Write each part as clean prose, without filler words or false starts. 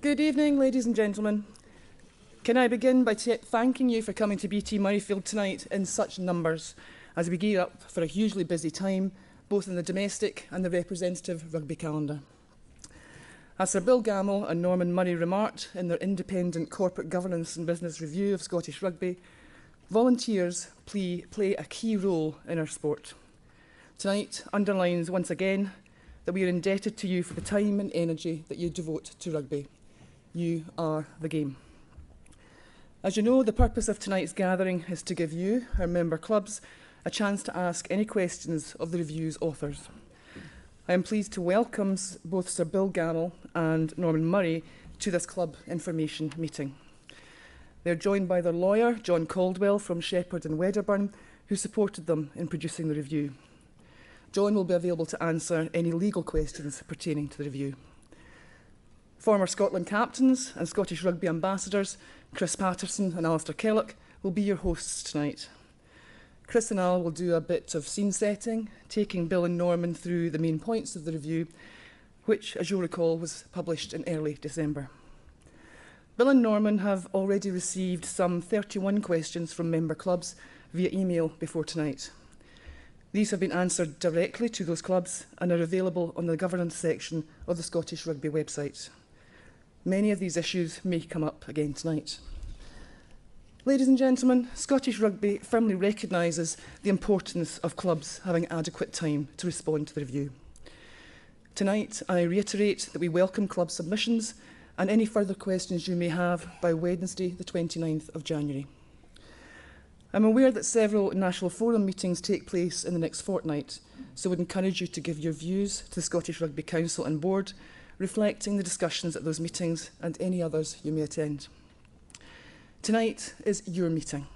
Good evening, ladies and gentlemen. Can I begin by thanking you for coming to BT Murrayfield tonight in such numbers as we gear up for a hugely busy time, both in the domestic and the representative rugby calendar. As Sir Bill Gammell and Norman Murray remarked in their independent corporate governance and business review of Scottish rugby, volunteers play a key role in our sport. Tonight underlines once again that we are indebted to you for the time and energy that you devote to rugby. You are the game. As you know, the purpose of tonight's gathering is to give you, our member clubs, a chance to ask any questions of the review's authors. I am pleased to welcome both Sir Bill Gammell and Norman Murray to this club information meeting. They are joined by their lawyer, John Caldwell from Shepherd and Wedderburn, who supported them in producing the review. John will be available to answer any legal questions pertaining to the review. Former Scotland captains and Scottish rugby ambassadors, Chris Patterson and Alistair Kellock, will be your hosts tonight. Chris and Al will do a bit of scene setting, taking Bill and Norman through the main points of the review, which, as you'll recall, was published in early December. Bill and Norman have already received some 31 questions from member clubs via email before tonight. These have been answered directly to those clubs and are available on the governance section of the Scottish Rugby website. Many of these issues may come up again tonight. Ladies and gentlemen, Scottish Rugby firmly recognises the importance of clubs having adequate time to respond to the review. Tonight, I reiterate that we welcome club submissions and any further questions you may have by Wednesday, the 29th of January. I'm aware that several National Forum meetings take place in the next fortnight, so I would encourage you to give your views to the Scottish Rugby Council and Board, reflecting the discussions at those meetings and any others you may attend. Tonight is your meeting,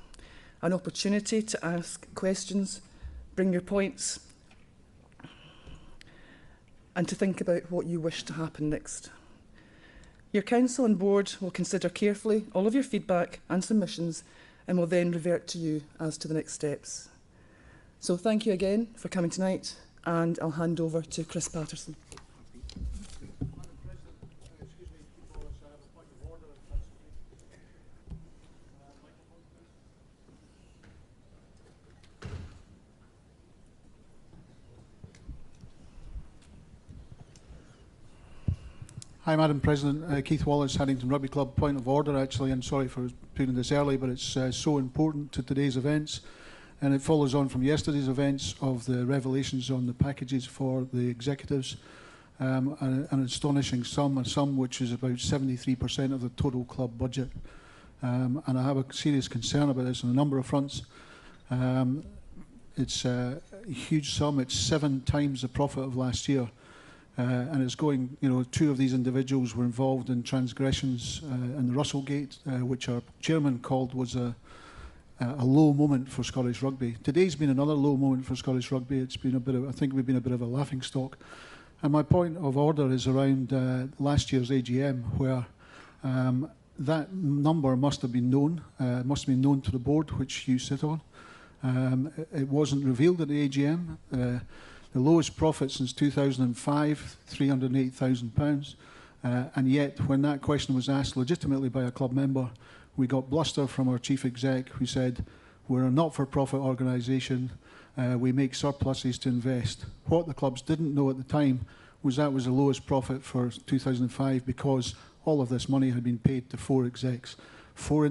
an opportunity to ask questions, bring your points, and to think about what you wish to happen next. Your council and board will consider carefully all of your feedback and submissions and will then revert to you as to the next steps. So thank you again for coming tonight, and I'll hand over to Chris Patterson. Hi, Madam President. Keith Wallace, Haddington Rugby Club. Point of order, actually, and sorry for putting this early, but it's so important to today's events. And it follows on from yesterday's events of the revelations on the packages for the executives. An astonishing sum, a sum which is about 73% of the total club budget. And I have a serious concern about this on a number of fronts. It's a huge sum. It's 7 times the profit of last year. And it's going, two of these individuals were involved in transgressions in the Russellgate, which our chairman called was a low moment for Scottish rugby. Today's been another low moment for Scottish rugby. It's been I think we've been a bit of a laughingstock. And my point of order is around last year's AGM, where that number must have been known, to the board, which you sit on. It wasn't revealed at the AGM. The lowest profit since 2005, £308,000. And yet, when that question was asked legitimately by a club member, we got bluster from our chief exec, who said, we're a not-for-profit organisation, we make surpluses to invest. What the clubs didn't know at the time was that was the lowest profit for 2005 because all of this money had been paid to 4 execs. Four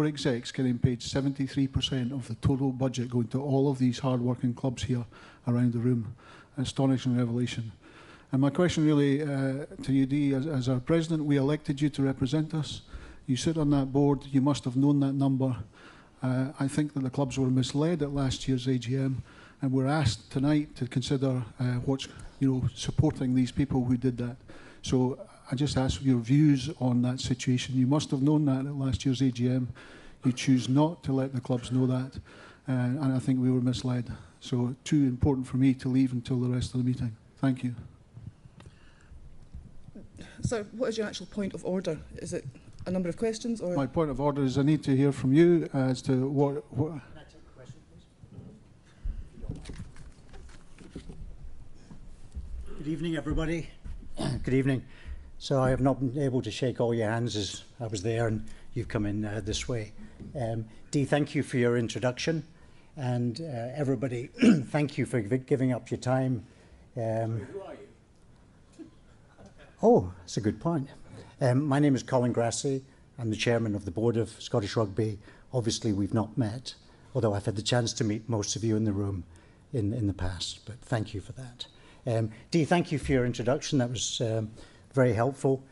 execs getting paid 73% of the total budget going to all of these hard-working clubs here around the room. An astonishing revelation. And my question really to you, Dee, as our president, we elected you to represent us. You sit on that board, you must have known that number. I think that the clubs were misled at last year's AGM, and we're asked tonight to consider what's, supporting these people who did that. So I just ask your views on that situation. You must have known that at last year's AGM. You choose not to let the clubs know that, and I think we were misled. So too important for me to leave until the rest of the meeting. Thank you. So what is your actual point of order? Is it a number of questions? Or? My point of order is I need to hear from you as to what... Can I take the question, please? Good evening, everybody. Good evening. So I have not been able to shake all your hands as I was there and you've come in this way. Dee, thank you for your introduction. And everybody, thank you for giving up your time. Who are you? Oh, that's a good point. My name is Colin Grassie. I'm the chairman of the board of Scottish Rugby. Obviously, we've not met, although I've had the chance to meet most of you in the room in the past, but thank you for that. Dee, thank you for your introduction. That was very helpful.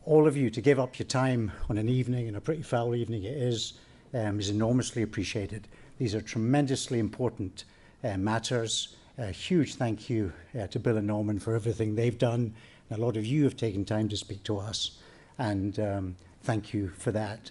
All of you to give up your time on an evening, and a pretty foul evening it is enormously appreciated. These are tremendously important matters. A huge thank you to Bill and Norman for everything they've done. And a lot of you have taken time to speak to us, and thank you for that.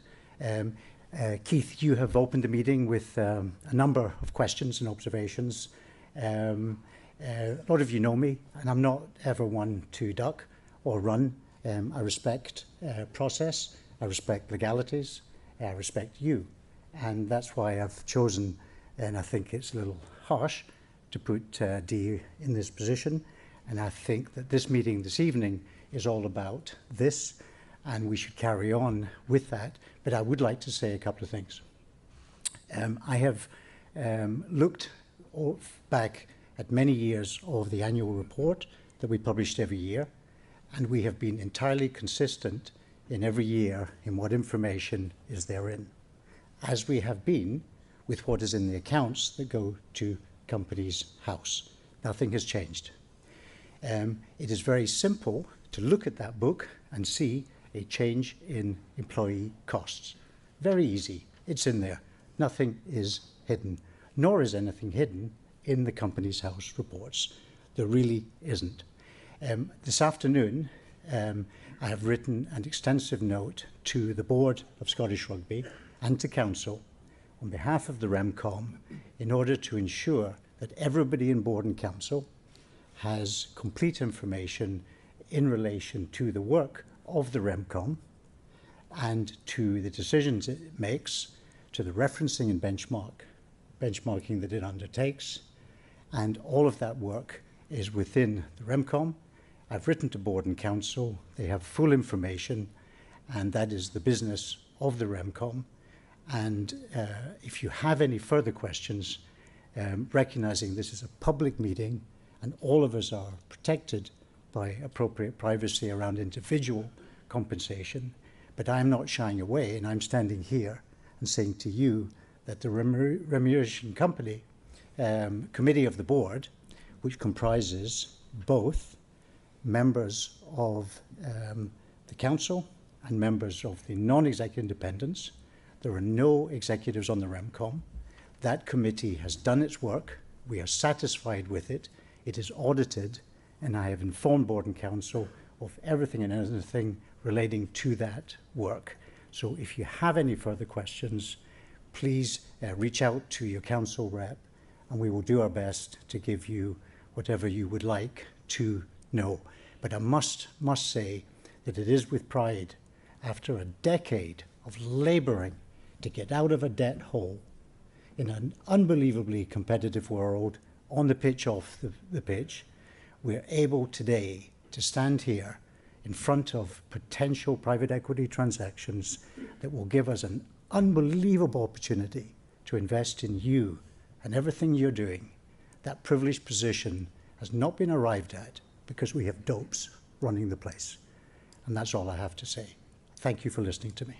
Keith, you have opened the meeting with a number of questions and observations. A lot of you know me, and I'm not ever one to duck or run. I respect process, I respect legalities, I respect you. And that's why I've chosen, and I think it's a little harsh, to put Dee in this position. And I think that this meeting this evening is all about this, and we should carry on with that. But I would like to say a couple of things. I have looked back at many years of the annual report that we published every year, and we have been entirely consistent in every year in what information is therein, as we have been with what is in the accounts that go to Companies House. Nothing has changed. It is very simple to look at that book and see a change in employee costs. Very easy. It's in there. Nothing is hidden, nor is anything hidden in the Companies House reports. There really isn't. This afternoon, I have written an extensive note to the board of Scottish Rugby and to Council on behalf of the REMCOM in order to ensure that everybody in board and council has complete information in relation to the work of the REMCOM and to the decisions it makes, to the referencing and benchmarking that it undertakes, and all of that work is within the REMCOM. I've written to board and council, they have full information, and that is the business of the REMCOM. And if you have any further questions, recognizing this is a public meeting and all of us are protected by appropriate privacy around individual compensation, but I'm not shying away, and I'm standing here and saying to you that the Remuneration Committee of the board, which comprises both members of the council and members of the non-executive independents. There are no executives on the REMCOM. That committee has done its work. We are satisfied with it. It is audited, and I have informed board and council of everything and anything relating to that work. So if you have any further questions, please reach out to your council rep, and we will do our best to give you whatever you would like to know. But I must say that it is with pride, after a decade of labouring to get out of a debt hole in an unbelievably competitive world, on the pitch, off the pitch, we're able today to stand here in front of potential private equity transactions that will give us an unbelievable opportunity to invest in you and everything you're doing. That privileged position has not been arrived at because we have dopes running the place. And that's all I have to say. Thank you for listening to me.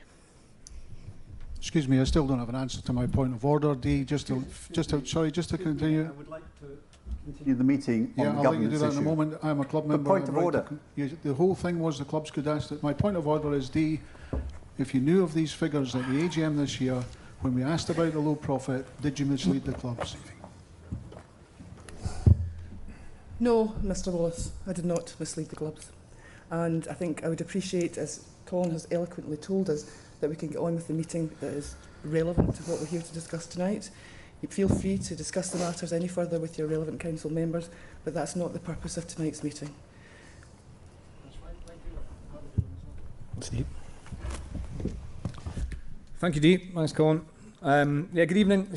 Excuse me, I still don't have an answer to my point of order. Dee, just to continue. I would like to continue the meeting on the I'll let you governance do that issue. in a moment. I'm a club member. Point of order. The whole thing was the clubs could ask that. My point of order is, Dee, if you knew of these figures at the AGM this year, when we asked about the low profit, did you mislead the clubs? No, Mr Wallace, I did not mislead the clubs. And I think I would appreciate, as Colin has eloquently told us, that we can get on with the meeting that is relevant to what we're here to discuss tonight. You feel free to discuss the matters any further with your relevant council members, but that's not the purpose of tonight's meeting. Thank you, Dee. Thanks, Colin. Good evening,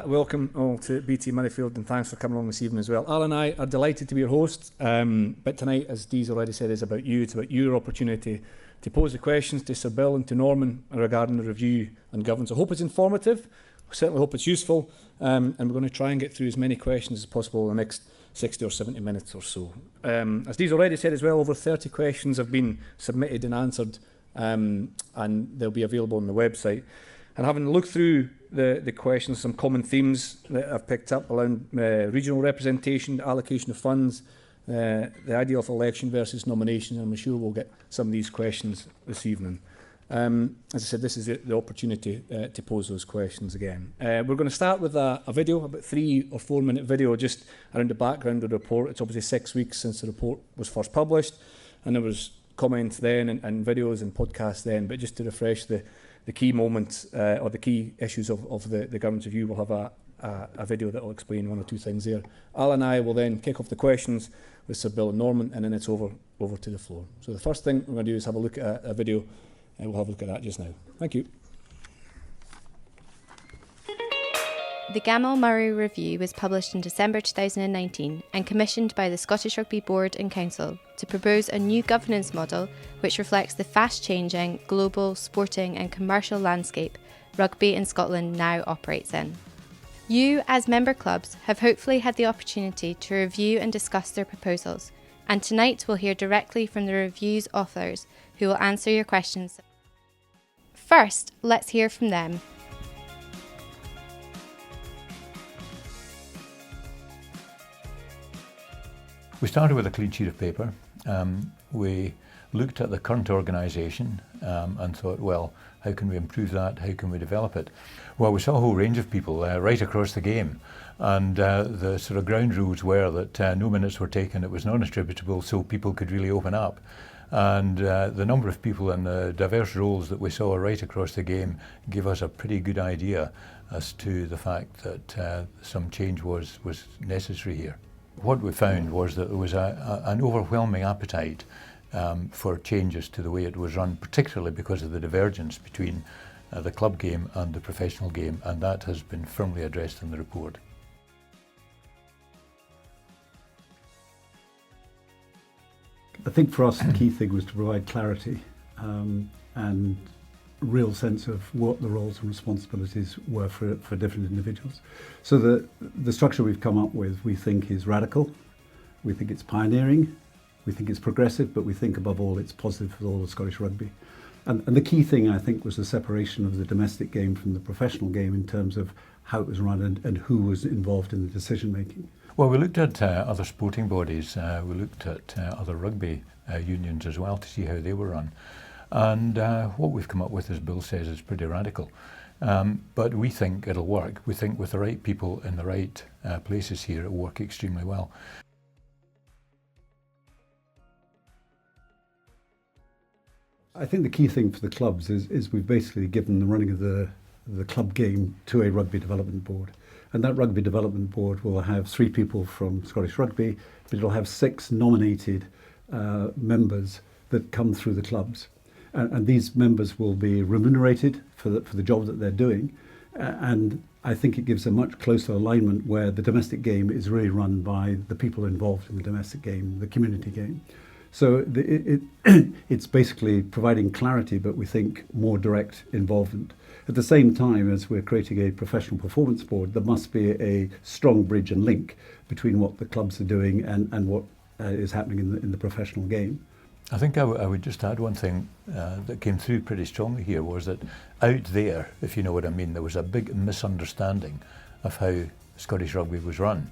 welcome all to BT Murrayfield, and thanks for coming along this evening as well. Al and I are delighted to be your hosts, but tonight, as Dee's already said, is about you. It's about your opportunity to pose the questions to Sir Bill and to Norman regarding the review and governance. I hope it's informative, I certainly hope it's useful, and we're going to try and get through as many questions as possible in the next 60 or 70 minutes or so. As Dee's already said as well, over 30 questions have been submitted and answered, and they'll be available on the website. And having looked through the questions, some common themes that I've picked up around regional representation, allocation of funds, the idea of election versus nomination, and I'm sure we'll get some of these questions this evening. As I said, this is the opportunity to pose those questions again. We're going to start with a video, about 3 or 4 minute video, just around the background of the report. It's obviously 6 weeks since the report was first published, and there was comments then and videos and podcasts then, but just to refresh the key moments or the key issues of the governance review, we'll have a video that will explain 1 or 2 things there. Al and I will then kick off the questions with Sir Bill and Norman, and then it's over to the floor. So the first thing we're going to do is have a look at a video, and we'll have a look at that just now. Thank you. The Gammell Murray Review was published in December 2019 and commissioned by the Scottish Rugby Board and Council to propose a new governance model which reflects the fast-changing global sporting and commercial landscape rugby in Scotland now operates in. You, as member clubs, have hopefully had the opportunity to review and discuss their proposals, and tonight we'll hear directly from the review's authors who will answer your questions. First, let's hear from them. We started with a clean sheet of paper. We looked at the current organisation and thought, well, how can we improve that? How can we develop it? Well, we saw a whole range of people right across the game, and the sort of ground rules were that no minutes were taken, it was non-attributable, so people could really open up. And the number of people in the diverse roles that we saw right across the game gave us a pretty good idea as to the fact that some change was necessary here. What we found was that there was an overwhelming appetite for changes to the way it was run, particularly because of the divergence between the club game and the professional game, and that has been firmly addressed in the report. I think for us the key thing was to provide clarity and real sense of what the roles and responsibilities were for different individuals. So the structure we've come up with, we think, is radical, we think it's pioneering, we think it's progressive, but we think above all it's positive for all of Scottish rugby. And the key thing, I think, was the separation of the domestic game from the professional game in terms of how it was run and who was involved in the decision making. Well, we looked at other sporting bodies, we looked at other rugby unions as well to see how they were run. And what we've come up with, as Bill says, is pretty radical. But we think it'll work. We think with the right people in the right places here, it'll work extremely well. I think the key thing for the clubs is we've basically given the running of the club game to a rugby development board. And that rugby development board will have 3 people from Scottish Rugby, but it'll have 6 nominated members that come through the clubs. And these members will be remunerated for the job that they're doing. And I think it gives a much closer alignment where the domestic game is really run by the people involved in the domestic game, the community game. So it's basically providing clarity, but we think more direct involvement. At the same time, as we're creating a professional performance board, there must be a strong bridge and link between what the clubs are doing and what is happening in the professional game. I think I would just add one thing that came through pretty strongly here was that out there, if you know what I mean, there was a big misunderstanding of how Scottish Rugby was run.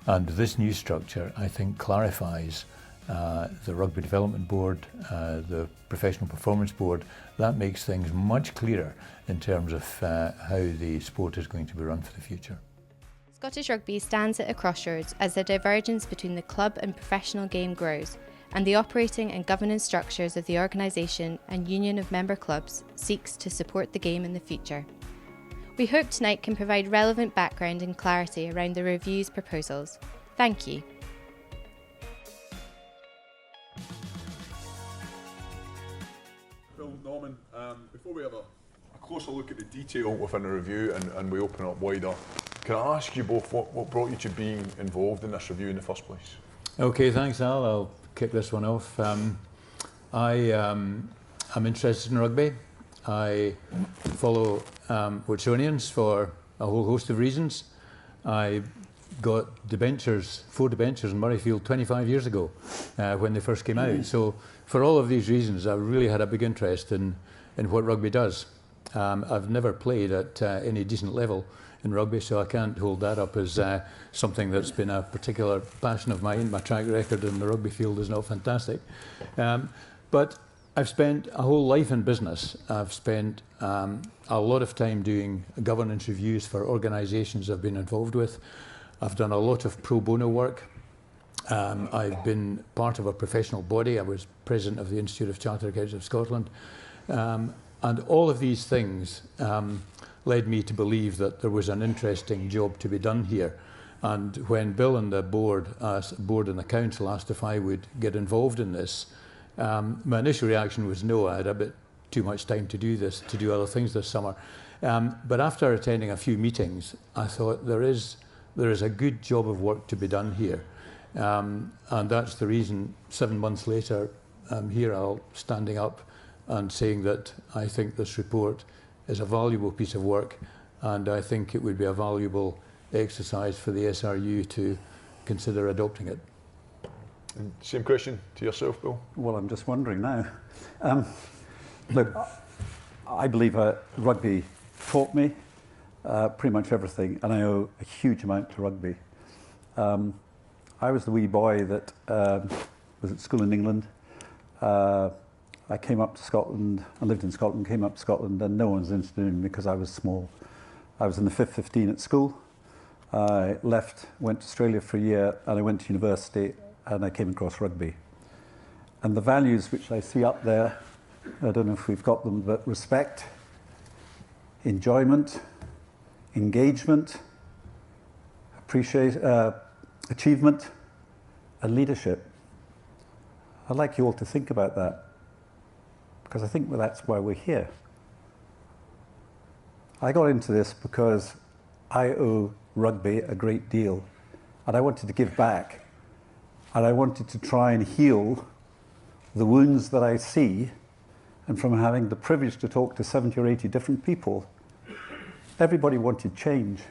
And this new structure, I think, clarifies the Rugby Development Board, the Professional Performance Board. That makes things much clearer in terms of how the sport is going to be run for the future. Scottish Rugby stands at a crossroads as the divergence between the club and professional game grows, and the operating and governance structures of the organisation and union of member clubs seeks to support the game in the future. We hope tonight can provide relevant background and clarity around the review's proposals. Thank you. Bill, Norman, before we have a closer look at the detail within the review and we open up wider, can I ask you both what brought you to being involved in this review in the first place? Okay, thanks, Al. I'll kick this one off. I'm interested in rugby. I follow Watsonians for a whole host of reasons. I got debentures, 4 debentures in Murrayfield 25 years ago when they first came out. So for all of these reasons, I really had a big interest in what rugby does. I've never played at any decent level in rugby, so I can't hold that up as something that's been a particular passion of mine. My track record in the rugby field is not fantastic. But I've spent a whole life in business. I've spent a lot of time doing governance reviews for organisations I've been involved with. I've done a lot of pro bono work. I've been part of a professional body. I was president of the Institute of Chartered Accountants of Scotland. And all of these things led me to believe that there was an interesting job to be done here. And when Bill and the board and the council asked if I would get involved in this, my initial reaction was no. I had a bit too much time to do other things this summer. But after attending a few meetings, I thought there is a good job of work to be done here. And that's the reason 7 months later, I'm here standing up and saying that I think this report is a valuable piece of work, and I think it would be a valuable exercise for the SRU to consider adopting it. And same question to yourself, Bill. Well, I'm just wondering now. Look, I believe rugby taught me pretty much everything, and I owe a huge amount to rugby. I was the wee boy that was at school in England. I came up to Scotland, I lived in Scotland, came up to Scotland, and no one was interested in me because I was small. I was in the 5th 15 at school. I left, went to Australia for a year, and I went to university, and I came across rugby. And the values which I see up there, I don't know if we've got them, but respect, enjoyment, engagement, achievement, and leadership. I'd like you all to think about that, because I think that's why we're here. I got into this because I owe rugby a great deal, and I wanted to give back, and I wanted to try and heal the wounds that I see, and from having the privilege to talk to 70 or 80 different people, everybody wanted change.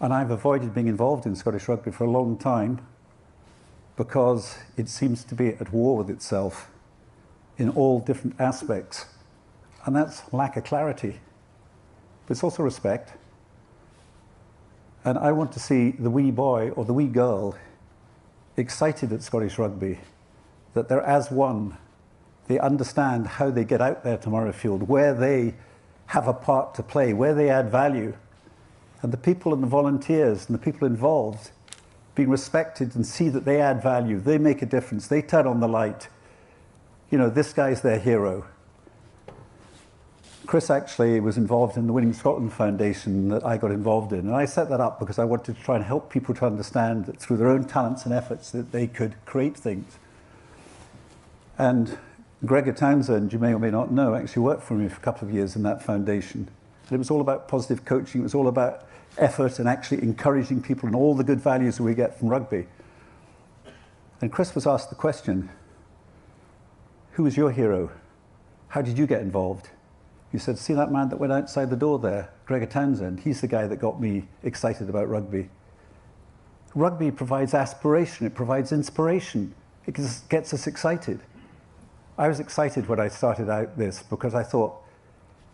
And I've avoided being involved in Scottish rugby for a long time because it seems to be at war with itself in all different aspects. And that's lack of clarity. But it's also respect. And I want to see the wee boy or the wee girl excited at Scottish rugby, that they're as one. They understand how they get out there to Murrayfield, where they have a part to play, where they add value. And the people and the volunteers and the people involved being respected and see that they add value, they make a difference, they turn on the light. You know, this guy's their hero. Chris actually was involved in the Winning Scotland Foundation that I got involved in. And I set that up because I wanted to try and help people to understand that through their own talents and efforts that they could create things. And Gregor Townsend, you may or may not know, actually worked for me for a couple of years in that foundation. And it was all about positive coaching. It was all about effort and actually encouraging people and all the good values that we get from rugby. And Chris was asked the question, who was your hero? How did you get involved? He said, see that man that went outside the door there, Gregor Townsend? He's the guy that got me excited about rugby. Rugby provides aspiration. It provides inspiration. It gets us excited. I was excited when I started out this because I thought,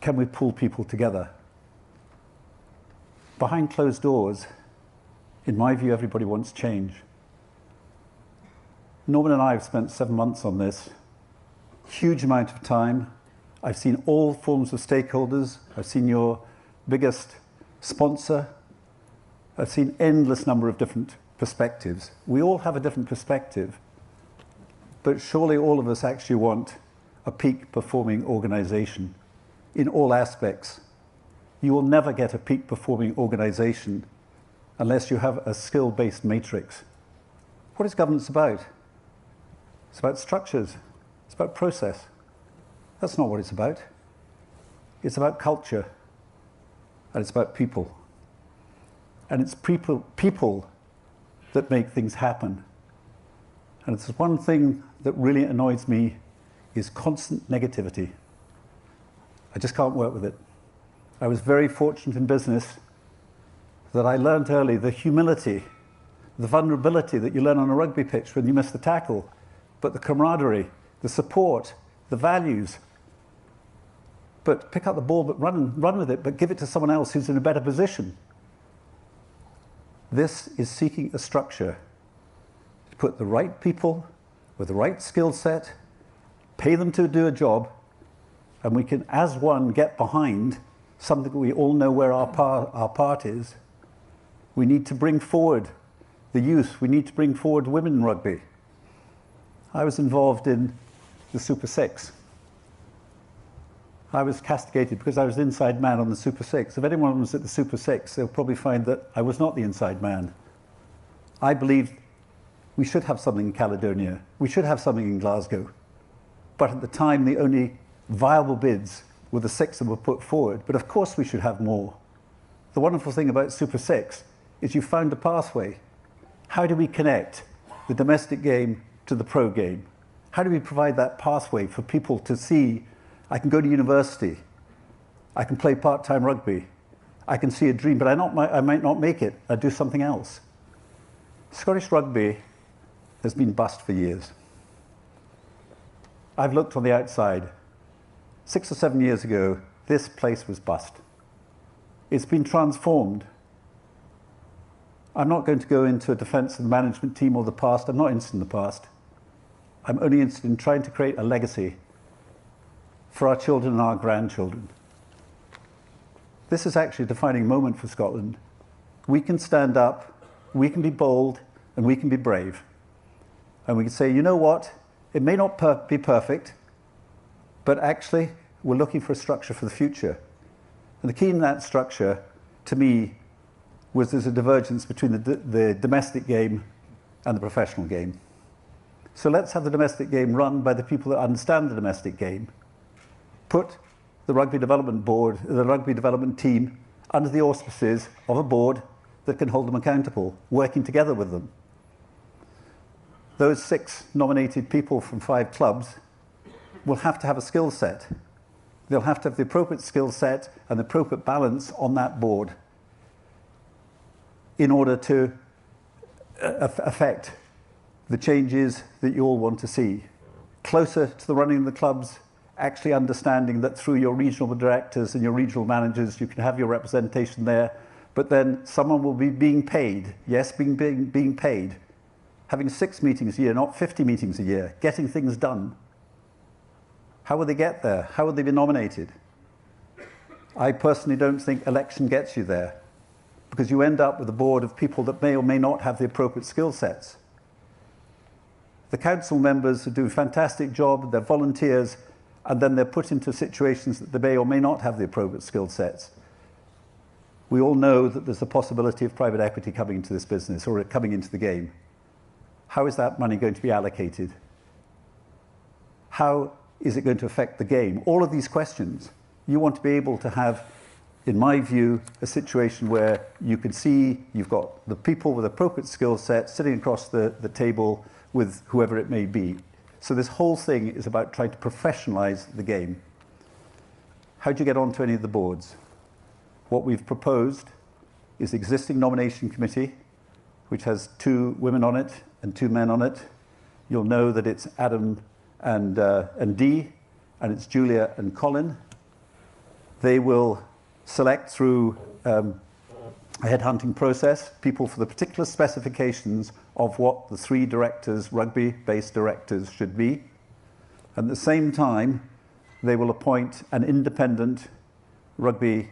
can we pull people together? Behind closed doors, in my view, everybody wants change. Norman and I have spent 7 months on this. Huge amount of time. I've seen all forms of stakeholders. I've seen your biggest sponsor. I've seen endless number of different perspectives. We all have a different perspective, but surely all of us actually want a peak performing organization in all aspects. You will never get a peak performing organization unless you have a skill-based matrix. What is governance about? It's about structures. It's about process. That's not what it's about. It's about culture, and it's about people. And it's people that make things happen. And it's one thing that really annoys me is constant negativity. I just can't work with it. I was very fortunate in business that I learned early the humility, the vulnerability that you learn on a rugby pitch when you miss the tackle, but the camaraderie, the support, the values. But pick up the ball, but run with it, but give it to someone else who's in a better position. This is seeking a structure to put the right people with the right skill set, pay them to do a job, and we can, as one, get behind something that we all know where our part is. We need to bring forward the youth. We need to bring forward women in rugby. I was involved in the Super Six. I was castigated because I was the inside man on the Super Six. If anyone was at the Super Six, they'll probably find that I was not the inside man. I believed we should have something in Caledonia. We should have something in Glasgow. But at the time, the only viable bids were the 6 that were put forward. But of course we should have more. The wonderful thing about Super 6 is you found a pathway. How do we connect the domestic game to the pro game? How do we provide that pathway for people to see, I can go to university, I can play part-time rugby, I can see a dream, but I might not make it, I do something else. Scottish rugby has been bust for years. I've looked on the outside. 6 or 7 years ago, this place was bust. It's been transformed. I'm not going to go into a defense of the management team or the past. I'm not interested in the past. I'm only interested in trying to create a legacy for our children and our grandchildren. This is actually a defining moment for Scotland. We can stand up, we can be bold, and we can be brave. And we can say, you know what? It may not be perfect, but actually, we're looking for a structure for the future. And the key in that structure, to me, was there's a divergence between the domestic game and the professional game. So let's have the domestic game run by the people that understand the domestic game. Put the Rugby Development Board, the Rugby Development Team, under the auspices of a board that can hold them accountable, working together with them. Those 6 nominated people from 5 clubs will have to have a skill set. They'll have to have the appropriate skill set and the appropriate balance on that board in order to affect the changes that you all want to see. Closer to the running of the clubs, actually understanding that through your regional directors and your regional managers, you can have your representation there, but then someone will be being paid, yes, being paid, having 6 meetings a year, not 50 meetings a year, getting things done. How will they get there? How will they be nominated? I personally don't think election gets you there, because you end up with a board of people that may or may not have the appropriate skill sets. The council members who do a fantastic job, they're volunteers, and then they're put into situations that they may or may not have the appropriate skill sets. We all know that there's a possibility of private equity coming into this business or coming into the game. How is that money going to be allocated? How is it going to affect the game? All of these questions, you want to be able to have, in my view, a situation where you can see you've got the people with appropriate skill sets sitting across the table with whoever it may be. So this whole thing is about trying to professionalize the game. How do you get onto any of the boards? What we've proposed is the existing nomination committee, which has 2 women on it and 2 men on it. You'll know that it's Adam and Dee, and it's Julia and Colin. They will select through a headhunting process people for the particular specifications of what the 3 directors, rugby-based directors, should be. At the same time, they will appoint an independent rugby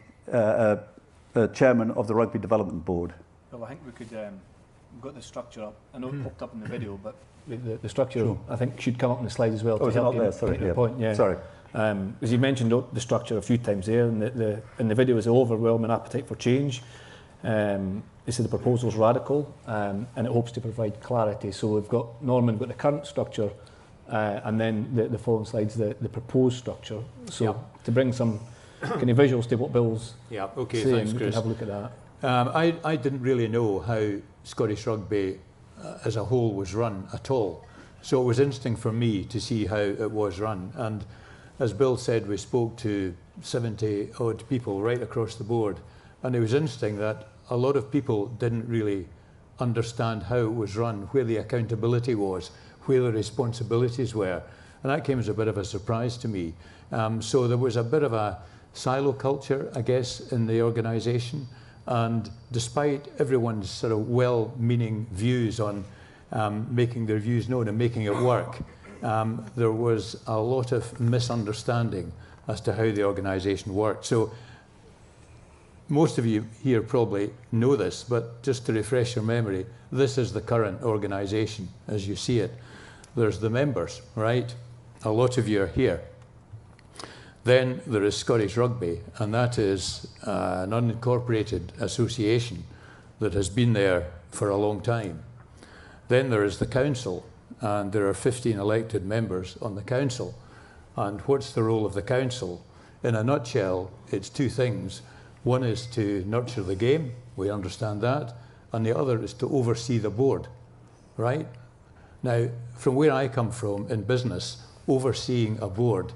chairman of the Rugby Development Board. Well, I think we could, we've got the structure up. I know it popped up in the video, but the structure, sure, I think, should come up in the slides as well. Oh, is it not there? Sorry. Yeah. Point, yeah. Sorry. As you mentioned the structure a few times there, and the video is overwhelming appetite for change. This is the proposal's radical, and it hopes to provide clarity. So we've got Norman, got the current structure, and then the following slides, the proposed structure. So to bring some kind of visuals to what Bill's Yeah, okay, saying. thanks, We can Chris. have a look at that. I didn't really know how Scottish Rugby as a whole was run at all. So it was interesting for me to see how it was run. And as Bill said, we spoke to 70 odd people right across the board. And it was interesting that a lot of people didn't really understand how it was run, where the accountability was, where the responsibilities were. And that came as a bit of a surprise to me. So there was a bit of a silo culture, I guess, in the organisation. And despite everyone's sort of well-meaning views on making their views known and making it work, there was a lot of misunderstanding as to how the organisation worked. So most of you here probably know this, but just to refresh your memory, this is the current organisation as you see it. There's the members, right? A lot of you are here. Then there is Scottish Rugby, and that is an unincorporated association that has been there for a long time. Then there is the council, and there are 15 elected members on the council. And what's the role of the council? In a nutshell, it's two things. One is to nurture the game, we understand that, and the other is to oversee the board, right? Now, from where I come from in business, overseeing a board,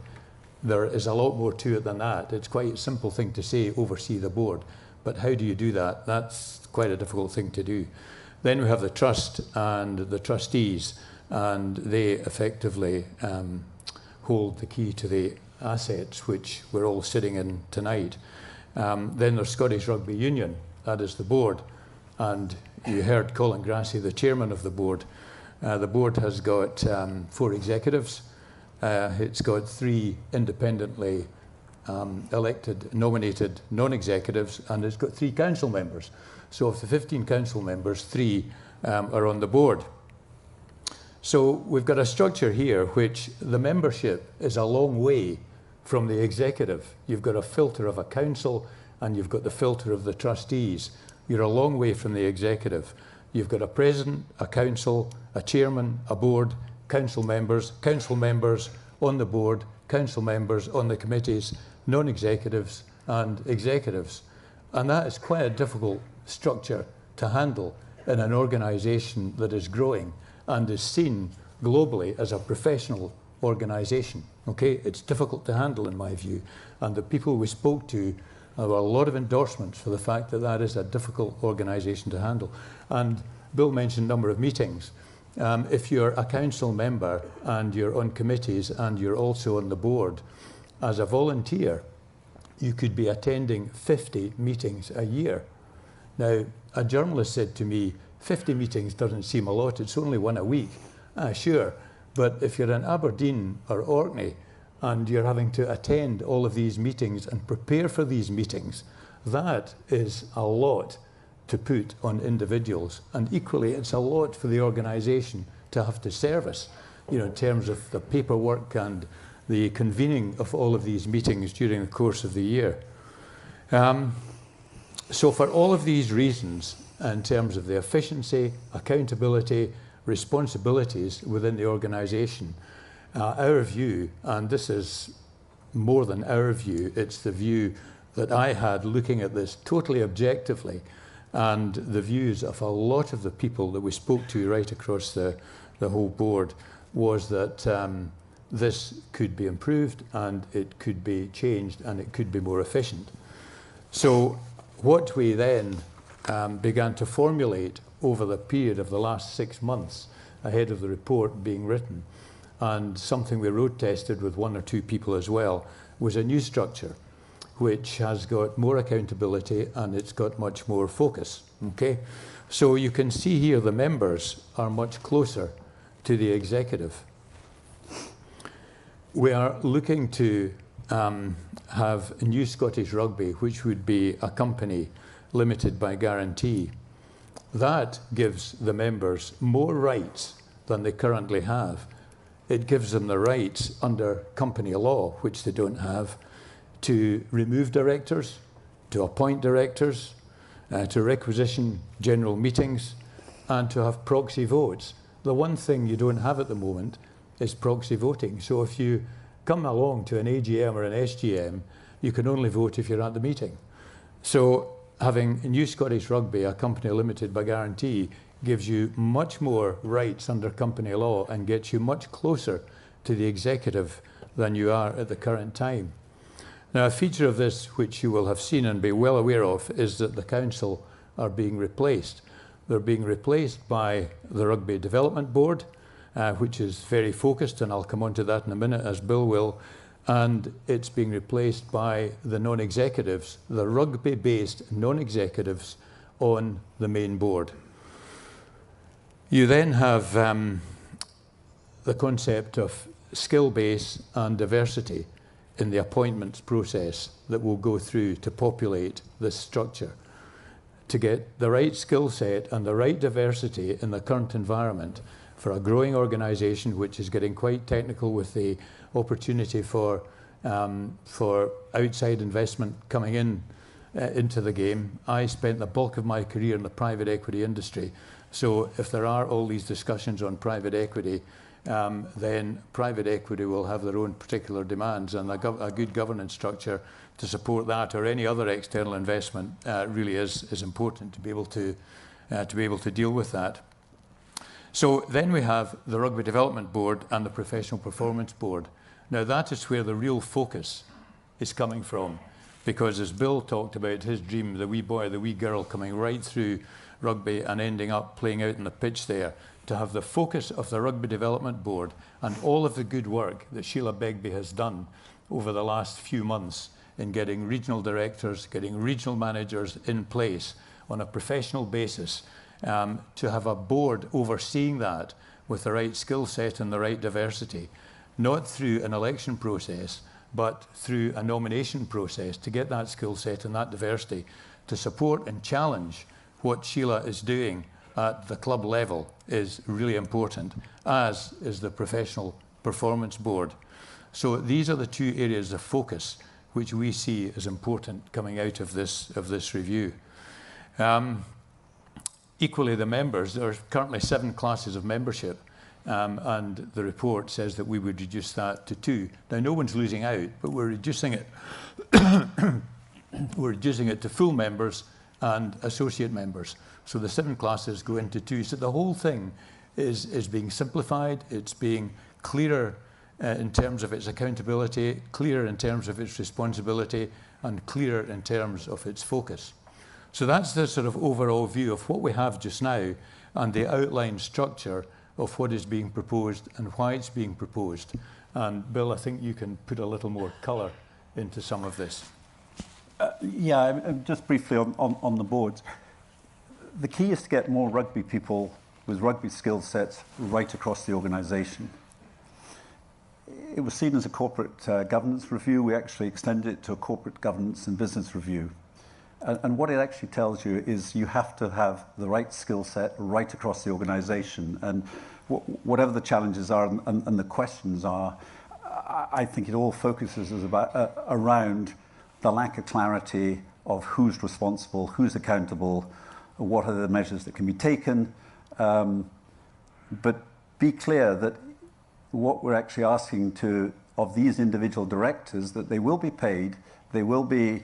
there is a lot more to it than that. It's quite a simple thing to say, oversee the board. But how do you do that? That's quite a difficult thing to do. Then we have the trust and the trustees, and they effectively hold the key to the assets, which we're all sitting in tonight. Then there's Scottish Rugby Union, that is the board. And you heard Colin Grassy, the chairman of the board. The board has got 4 executives. It's got 3 independently elected, nominated non-executives, and it's got 3 council members. So of the 15 council members, 3 are on the board. So we've got a structure here which the membership is a long way from the executive. You've got a filter of a council and you've got the filter of the trustees. You're a long way from the executive. You've got a president, a council, a chairman, a board, council members on the board, council members on the committees, non-executives and executives. And that is quite a difficult structure to handle in an organisation that is growing and is seen globally as a professional organisation. Okay, it's difficult to handle in my view, and the people we spoke to, there were a lot of endorsements for the fact that that is a difficult organisation to handle. And Bill mentioned a number of meetings. If you're a council member and you're on committees and you're also on the board, as a volunteer, you could be attending 50 meetings a year. Now, a journalist said to me, 50 meetings doesn't seem a lot, it's only 1 a week. Sure, but if you're in Aberdeen or Orkney and you're having to attend all of these meetings and prepare for these meetings, that is a lot to put on individuals. And equally, it's a lot for the organisation to have to service, you know, in terms of the paperwork and the convening of all of these meetings during the course of the year. So for all of these reasons, in terms of the efficiency, accountability, responsibilities within the organisation, our view, and this is more than our view, it's the view that I had looking at this totally objectively, and the views of a lot of the people that we spoke to right across the whole board, was that this could be improved and it could be changed and it could be more efficient. So what we then began to formulate over the period of the last 6 months ahead of the report being written, and something we road tested with 1 or 2 people as well, was a new structure which has got more accountability and it's got much more focus. Okay, so you can see here the members are much closer to the executive. We are looking to have a new Scottish Rugby, which would be a company limited by guarantee. That gives the members more rights than they currently have. It gives them the rights under company law, which they don't have, to remove directors, to appoint directors, to requisition general meetings, and to have proxy votes. The one thing you don't have at the moment is proxy voting. So if you come along to an AGM or an SGM you can only vote if you're at the meeting. So having New Scottish Rugby, a company limited by guarantee, gives you much more rights under company law and gets you much closer to the executive than you are at the current time. Now, a feature of this, which you will have seen and be well aware of, is that the council are being replaced. They're being replaced by the Rugby Development Board, which is very focused, and I'll come on to that in a minute, as Bill will, and it's being replaced by the non-executives, the rugby-based non-executives on the main board. You then have the concept of skill base and diversity in the appointments process that will go through to populate this structure. To get the right skill set and the right diversity in the current environment for a growing organisation which is getting quite technical with the opportunity for outside investment coming in into the game. I spent the bulk of my career in the private equity industry, so if there are all these discussions on private equity, then private equity will have their own particular demands, and a good governance structure to support that or any other external investment really is important to be able to deal with that. So then we have the Rugby Development Board and the Professional Performance Board. Now that is where the real focus is coming from, because as Bill talked about his dream, the wee boy, the wee girl coming right through rugby and ending up playing out on the pitch there, to have the focus of the Rugby Development Board and all of the good work that Sheila Begbie has done over the last few months in getting regional directors, getting regional managers in place on a professional basis, to have a board overseeing that with the right skill set and the right diversity, not through an election process, but through a nomination process to get that skill set and that diversity to support and challenge what Sheila is doing at the club level is really important, as is the Professional Performance Board. So these are the two areas of focus which we see as important coming out of this review. Equally, the members, there are currently 7 classes of membership, and the report says that we would reduce that to 2. Now, no one's losing out, but we're reducing it. We're reducing it to full members and associate members. So the 7 classes go into 2. So the whole thing is being simplified. It's being clearer in terms of its accountability, clearer in terms of its responsibility, and clearer in terms of its focus. So that's the sort of overall view of what we have just now and the outline structure of what is being proposed and why it's being proposed. And Bill, I think you can put a little more colour into some of this. Just briefly on the boards. The key is to get more rugby people with rugby skill sets right across the organisation. It was seen as a corporate governance review. We actually extended it to a corporate governance and business review. And what it actually tells you is you have to have the right skill set right across the organisation. And whatever the challenges are and the questions are, I think it all focuses around the lack of clarity of who's responsible, who's accountable, what are the measures that can be taken. But be clear that what we're actually asking of these individual directors, that they will be paid, they will be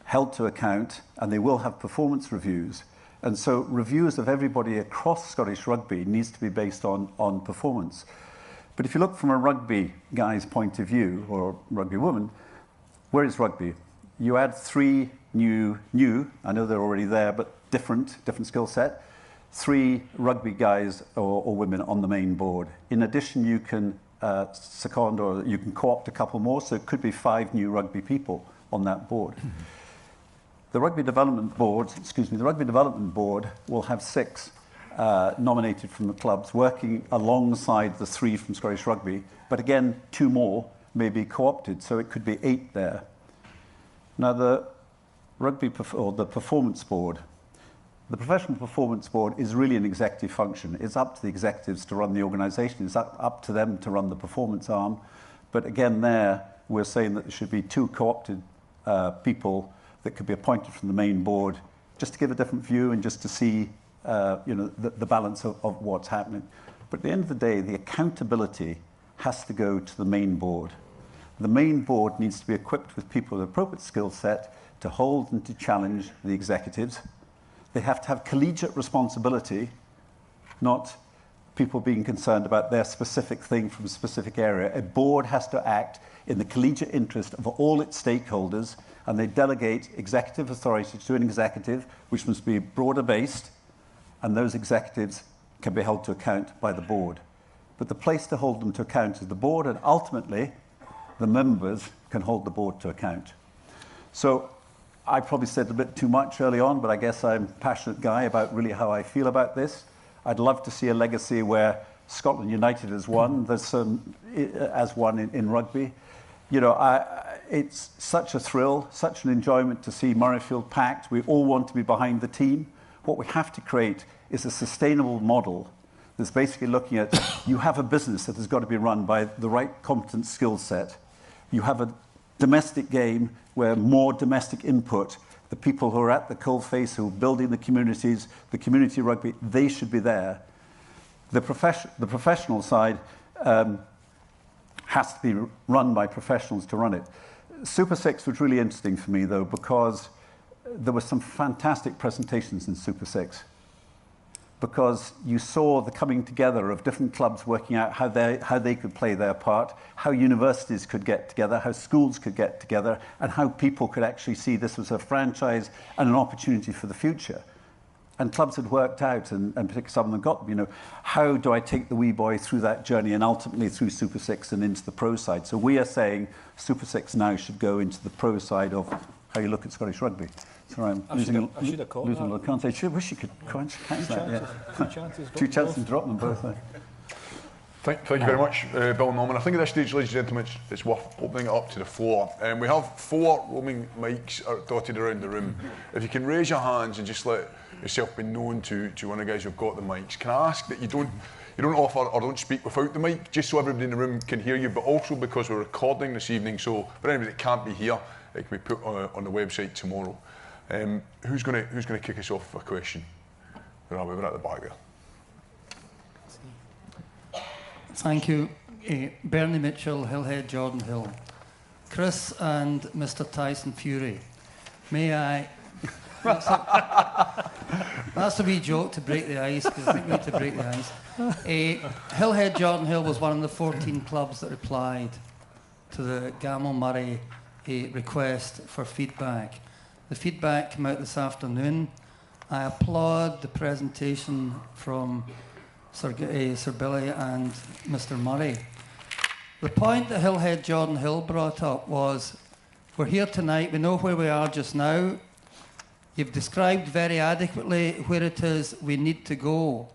held to account, and they will have performance reviews. And so reviews of everybody across Scottish Rugby needs to be based on performance. But if you look from a rugby guy's point of view, or rugby woman, where is rugby? You add 3 new, I know they're already there, but different skill set, 3 rugby guys or women on the main board. In addition, you can second or you can co-opt a couple more, so it could be 5 new rugby people on that board. The Rugby Development Board, will have 6 nominated from the clubs, working alongside the 3 from Scottish Rugby, but again, 2 more may be co-opted, so it could be 8 there. Now, the Performance Board, the Professional Performance Board is really an executive function. It's up to the executives to run the organisation. It's up to them to run the performance arm. But again, there, we're saying that there should be 2 co-opted people that could be appointed from the main board, just to give a different view and just to see the balance of what's happening. But at the end of the day, the accountability has to go to the main board. the main board needs to be equipped with people with appropriate skill set to hold and to challenge the executives. They have to have collegiate responsibility, not people being concerned about their specific thing from a specific area. A board has to act in the collegiate interest of all its stakeholders, and they delegate executive authority to an executive, which must be broader based, and those executives can be held to account by the board. But the place to hold them to account is the board, and ultimately the members can hold the board to account. So I probably said a bit too much early on, but I guess I'm a passionate guy about really how I feel about this. I'd love to see a legacy where Scotland United has won. There's some as one in rugby. You know, it's such a thrill, such an enjoyment to see Murrayfield packed. We all want to be behind the team. What we have to create is a sustainable model that's basically looking at, you have a business that has got to be run by the right competent skill set. You have a domestic game where more domestic input, the people who are at the coalface, who are building the communities, the community rugby, they should be there. The professional side has to be run by professionals to run it. Super Six was really interesting for me, though, because there were some fantastic presentations in Super Six. Because you saw the coming together of different clubs working out how they could play their part, how universities could get together, how schools could get together, and how people could actually see this was a franchise and an opportunity for the future. And clubs had worked out, and particularly some of them got, you know, how do I take the wee boy through that journey and ultimately through Super Six and into the pro side? So we are saying Super Six now should go into the pro side of how you look at Scottish rugby. Sorry, I'm losing a little. Can't I wish you could catch that. Yeah. Two chances, drop them both. Thank you very much, Bill and Norman. I think at this stage, ladies and gentlemen, it's worth opening it up to the floor. We have 4 roaming mics dotted around the room. If you can raise your hands and just let yourself be known to one of the guys who've got the mics. Can I ask that you don't offer or don't speak without the mic, just so everybody in the room can hear you, but also because we're recording this evening, so for anybody that can't be here, it can be put on the website tomorrow. Who's going to kick us off with a question? Where are we? We're at the back there. Thank you. Bernie Mitchell, Hillhead, Jordan Hill. Chris and Mr. Tyson Fury, may I... That's a wee joke to break the ice, because I think we need to break the ice. Hillhead, Jordan Hill was one of the 14 clubs that replied to the Gammell Murray request for feedback. The feedback came out this afternoon. I applaud the presentation from Sir Billy and Mr. Murray. The point that Hillhead Jordan Hill brought up was, we're here tonight, we know where we are just now. You've described very adequately where it is we need to go.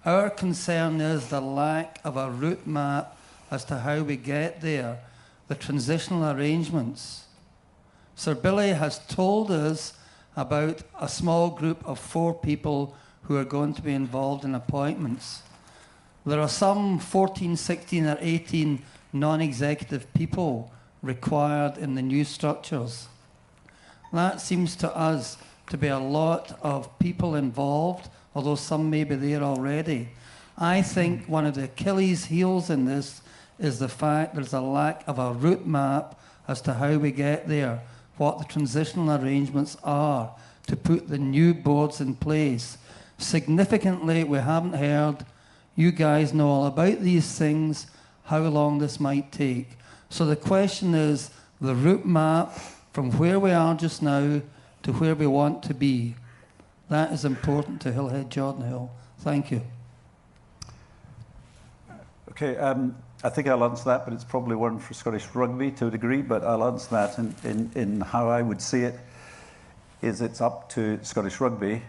Our concern is the lack of a route map as to how we get there, the transitional arrangements. Sir Billy has told us about a small group of 4 people who are going to be involved in appointments. There are some 14, 16 or 18 non-executive people required in the new structures. That seems to us to be a lot of people involved, although some may be there already. I think one of the Achilles heels in this is the fact there's a lack of a route map as to how we get there, what the transitional arrangements are to put the new boards in place. Significantly, we haven't heard, you guys know all about these things, how long this might take. So the question is the route map from where we are just now to where we want to be. That is important to Hillhead Jordan Hill. Thank you. Okay, I think I'll answer that, but it's probably one for Scottish Rugby to a degree, but I'll answer that in how I would see it, is it's up to Scottish Rugby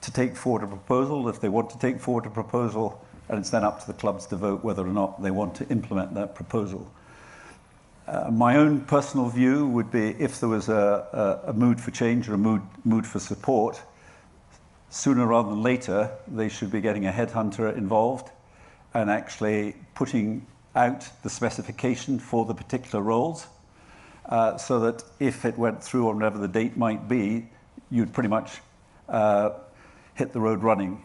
to take forward a proposal if they want to take forward a proposal, and it's then up to the clubs to vote whether or not they want to implement that proposal. My own personal view would be if there was a mood for change or a mood for support, sooner rather than later, they should be getting a headhunter involved and actually putting out the specification for the particular roles, so that if it went through on whatever the date might be, you'd pretty much hit the road running.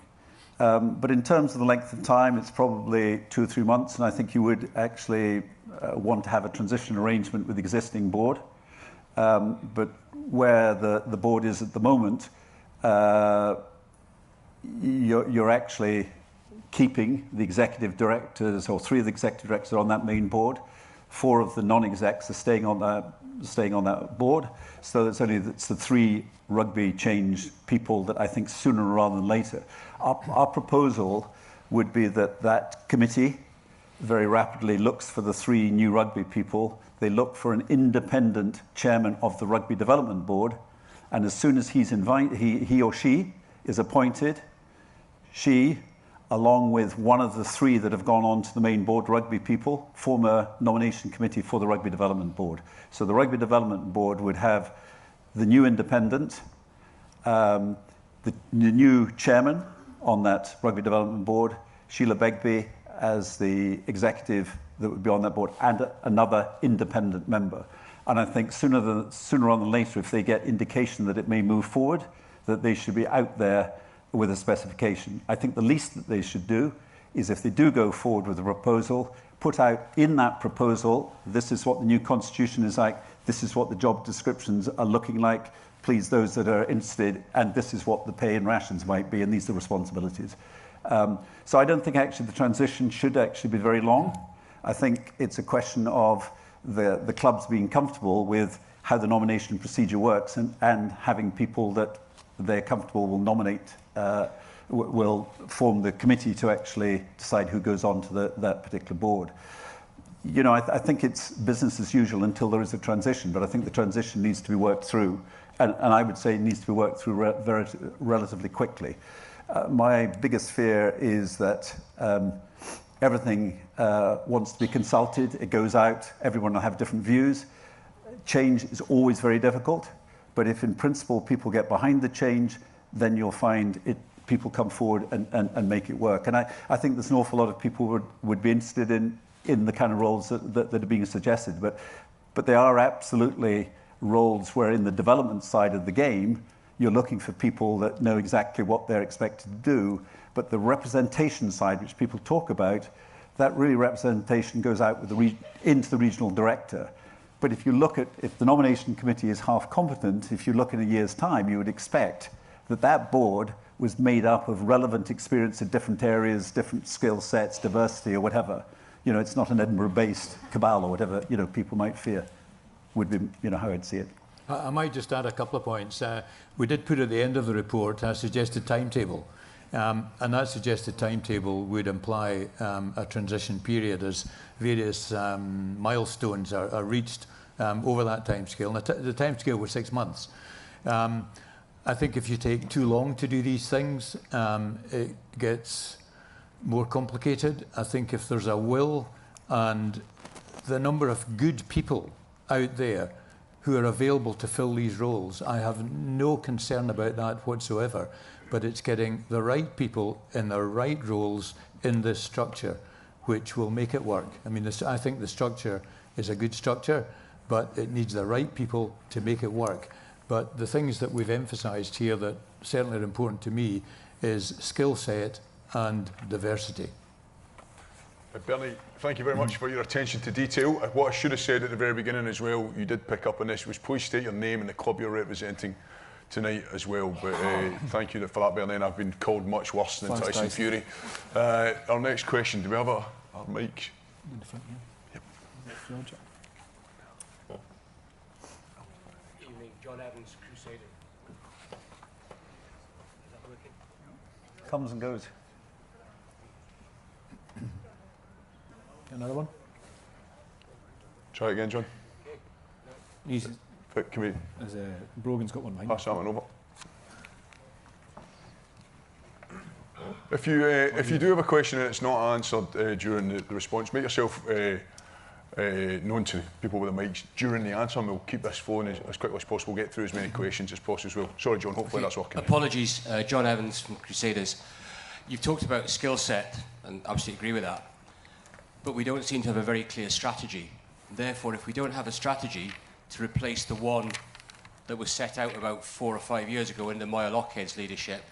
But in terms of the length of time, it's probably 2 or 3 months, and I think you would actually want to have a transition arrangement with the existing board. But where the board is at the moment, you're actually keeping the executive directors, or 3 of the executive directors are on that main board. 4 of the non-execs are staying on that board. So it's the 3 rugby change people that I think sooner rather than later. Our proposal would be that committee very rapidly looks for the 3 new rugby people. They look for an independent chairman of the Rugby Development Board, and as soon as he or she is appointed, she, along with one of the 3 that have gone on to the main board, rugby people, form a nomination committee for the Rugby Development Board. So the Rugby Development Board would have the new independent, the new chairman on that Rugby Development Board, Sheila Begbie as the executive that would be on that board, and another independent member. And I think sooner rather than later, if they get indication that it may move forward, that they should be out there with a specification. I think the least that they should do is, if they do go forward with a proposal, put out in that proposal, this is what the new constitution is like, this is what the job descriptions are looking like, please those that are interested, and this is what the pay and rations might be, and these are the responsibilities. So I don't think actually the transition should actually be very long. I think it's a question of the clubs being comfortable with how the nomination procedure works, and having people that they're comfortable will nominate, will form the committee to actually decide who goes on to that particular board. You know, I think it's business as usual until there is a transition, but I think the transition needs to be worked through, and I would say it needs to be worked through relatively quickly. My biggest fear is that everything wants to be consulted, it goes out, everyone will have different views. Change is always very difficult, but if in principle people get behind the change, then you'll find people come forward and make it work. And I think there's an awful lot of people would be interested in the kind of roles that are being suggested, but they are absolutely roles where in the development side of the game, you're looking for people that know exactly what they're expected to do, but the representation side, which people talk about, that really representation goes out with into the regional director. But if the nomination committee is half competent, if you look in a year's time, you would expect that board was made up of relevant experience in different areas, different skill sets, diversity or whatever. You know, it's not an Edinburgh-based cabal or whatever, you know, people might fear, would be, you know, how I'd see it. I might just add a couple of points. We did put at the end of the report a suggested timetable, and that suggested timetable would imply a transition period as various milestones are reached over that timescale. And the timescale was 6 months. I think if you take too long to do these things, it gets more complicated. I think if there's a will and the number of good people out there who are available to fill these roles, I have no concern about that whatsoever. But it's getting the right people in the right roles in this structure which will make it work. I mean, I think the structure is a good structure, but it needs the right people to make it work. But the things that we've emphasised here that certainly are important to me is skill set and diversity. Bernie, thank you very much for your attention to detail. What I should have said at the very beginning as well, you did pick up on this, was please state your name and the club you're representing tonight as well. But thank you for that, Bernie, and I've been called much worse than Tyson Fury. Our next question, do we have our mic? In the front here. Yep. John Evans, Crusader. Is that working? Comes and goes. Another one? Try again, John. Easy. Can we? Brogan's got one behind. Pass that one over. If you do have a question and it's not answered during the response, make yourself known to people with the mics during the answer, and we'll keep this flowing as quickly as possible, get through as many questions as possible as well. Sorry, John, hopefully that's working. Apologies, John Evans from Crusaders. You've talked about skill set, and I absolutely agree with that, but we don't seem to have a very clear strategy. Therefore, if we don't have a strategy to replace the one that was set out about 4 or 5 years ago under Moya Lockhead's leadership,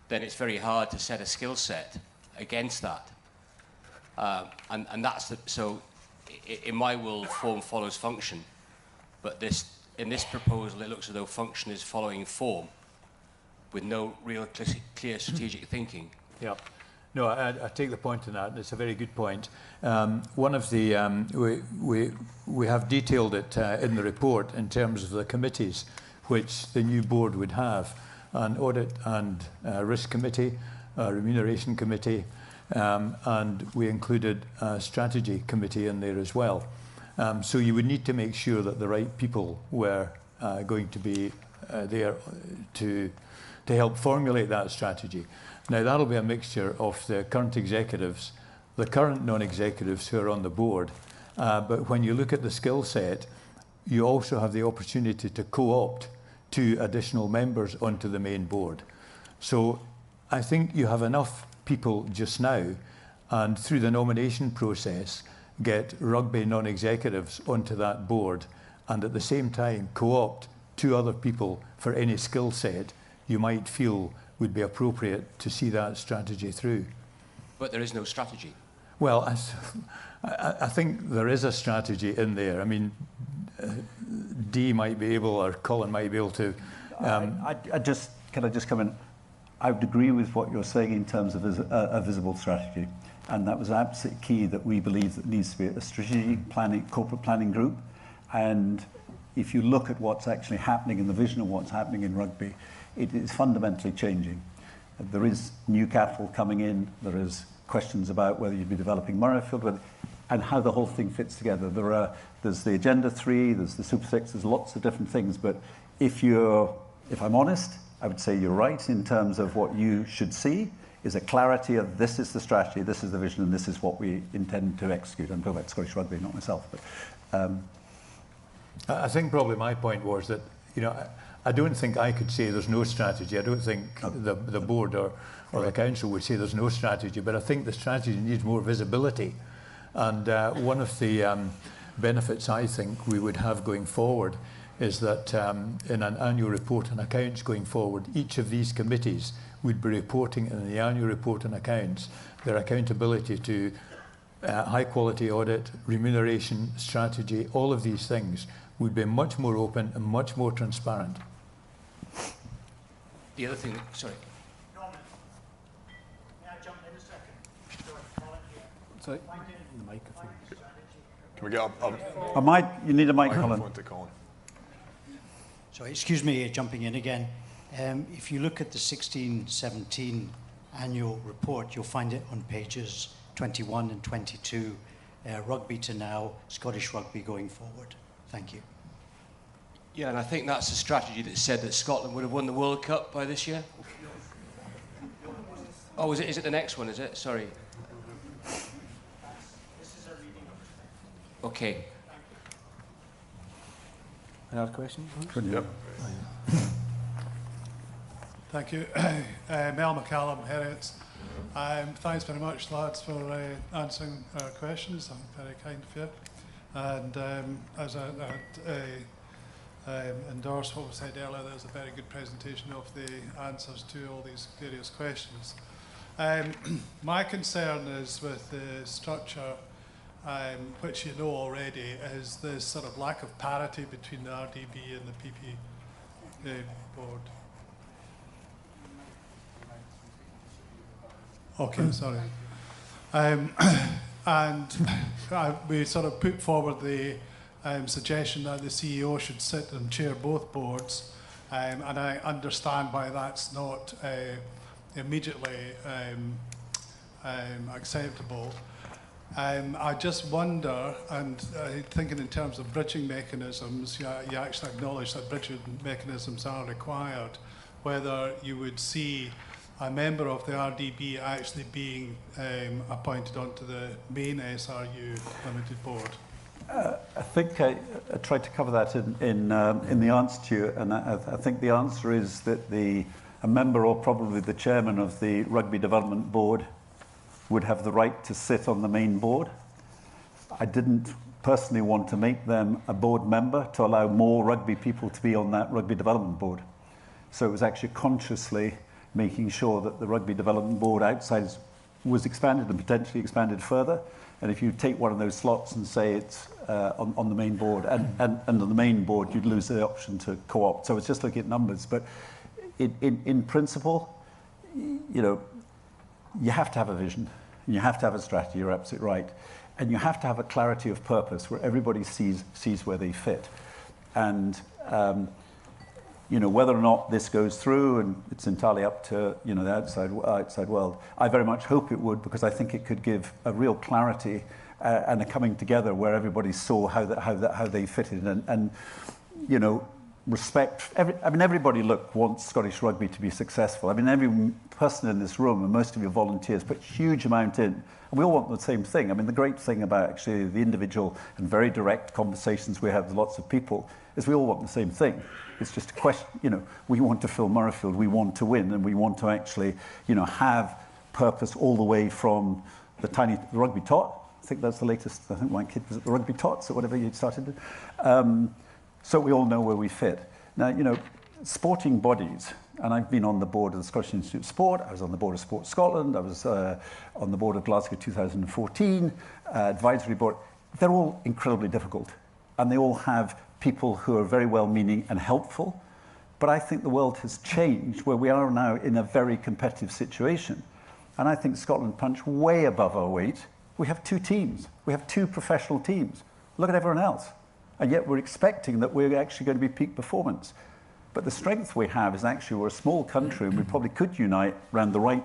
then it's very hard to set a skill set against that. And that's so in my world, form follows function, but in this proposal, it looks as though function is following form with no real clear strategic thinking. Yeah. No, I take the point on that, and it's a very good point. One of the, we have detailed it in the report in terms of the committees which the new board would have: an audit and risk committee, a remuneration committee, and we included a strategy committee in there as well. So you would need to make sure that the right people were going to be there to help formulate that strategy. Now, that'll be a mixture of the current executives, the current non-executives who are on the board, but when you look at the skill set, you also have the opportunity to co-opt 2 additional members onto the main board. So I think you have enough people just now, and through the nomination process, get rugby non-executives onto that board, and at the same time co-opt 2 other people for any skill set you might feel would be appropriate to see that strategy through. But there is no strategy. Well, I think there is a strategy in there. I mean, Dee might be able, or Colin might be able to... can I just come in? I would agree with what you're saying in terms of a visible strategy. And that was absolutely key, that we believe that needs to be a strategic planning, corporate planning group. And if you look at what's actually happening in the vision of what's happening in rugby, it is fundamentally changing. There is new capital coming in. There is questions about whether you'd be developing Murrayfield, and how the whole thing fits together. There's the Agenda 3, there's the Super 6, there's lots of different things. But if I'm honest, I would say you're right in terms of what you should see is a clarity of this is the strategy, this is the vision, and this is what we intend to execute. I'm talking about Scottish Rugby, not myself. But I think probably my point was that, you know, I don't think I could say there's no strategy. I don't think the board or the council would say there's no strategy, but I think the strategy needs more visibility. And one of the benefits I think we would have going forward is that in an annual report and accounts going forward, each of these committees would be reporting in the annual report and accounts their accountability to high quality audit, remuneration, strategy. All of these things would be much more open and much more transparent. The other thing, sorry. Norman, may I jump in a second? Sorry. The microphone. Can we get a mic? You need a mic, Colin. To Colin. Sorry, excuse me, jumping in again. If you look at the 16-17 annual report, you'll find it on pages 21 and 22, rugby to now, Scottish rugby going forward. Thank you. Yeah, and I think that's a strategy that said that Scotland would have won the World Cup by this year. Oh, is it the next one, is it? Sorry. Okay. Another question? Yep. Thank you. Mel McCallum, Heriots. Thanks very much, lads, for answering our questions. I'm very kind of you. And as I endorse what was said earlier, there was a very good presentation of the answers to all these various questions. My concern is with the structure, which you know already, is this sort of lack of parity between the RDB and the PP board. Okay, sorry. And we sort of put forward the suggestion that the CEO should sit and chair both boards, and I understand why that's not immediately acceptable. I just wonder, and thinking in terms of bridging mechanisms, you actually acknowledge that bridging mechanisms are required, whether you would see a member of the RDB actually being appointed onto the main SRU Limited Board. I think I tried to cover that in the answer to you, and I think the answer is that a member, or probably the chairman of the Rugby Development Board, would have the right to sit on the main board. I didn't personally want to make them a board member to allow more rugby people to be on that Rugby Development Board. So it was actually consciously making sure that the Rugby Development Board outside was expanded and potentially expanded further. And if you take one of those slots and say it's on the main board, and on the main board, you'd lose the option to co-opt. So it's just looking at numbers. But in principle, you know, you have to have a vision, and you have to have a strategy, you're absolutely right. And you have to have a clarity of purpose where everybody sees where they fit. And, you know, whether or not this goes through, and it's entirely up to, you know, the outside world, I very much hope it would, because I think it could give a real clarity and a coming together where everybody saw how they fitted and you know, respect. Everybody wants Scottish rugby to be successful. I mean, every person in this room, and most of your volunteers, put a huge amount in. And we all want the same thing. I mean, the great thing about actually the individual and very direct conversations we have with lots of people is we all want the same thing. It's just a question, you know, we want to fill Murrayfield, we want to win, and we want to actually, you know, have purpose all the way from the rugby tot. I think that's the latest. I think my kid was at the rugby tots or whatever you started. So we all know where we fit. Now, you know, sporting bodies, and I've been on the board of the Scottish Institute of Sport, I was on the board of Sport Scotland, I was on the board of Glasgow 2014, advisory board. They're all incredibly difficult, and they all have people who are very well-meaning and helpful. But I think the world has changed where we are now in a very competitive situation. And I think Scotland punch way above our weight. We have 2 teams. We have 2 professional teams. Look at everyone else. And yet we're expecting that we're actually going to be peak performance. But the strength we have is actually we're a small country and we probably could unite around the right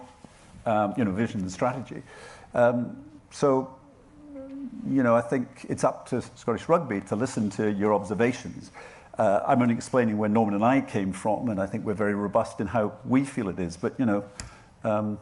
you know, vision and strategy. So, you know, I think it's up to Scottish Rugby to listen to your observations. I'm only explaining where Norman and I came from, and I think we're very robust in how we feel it is. But, you know,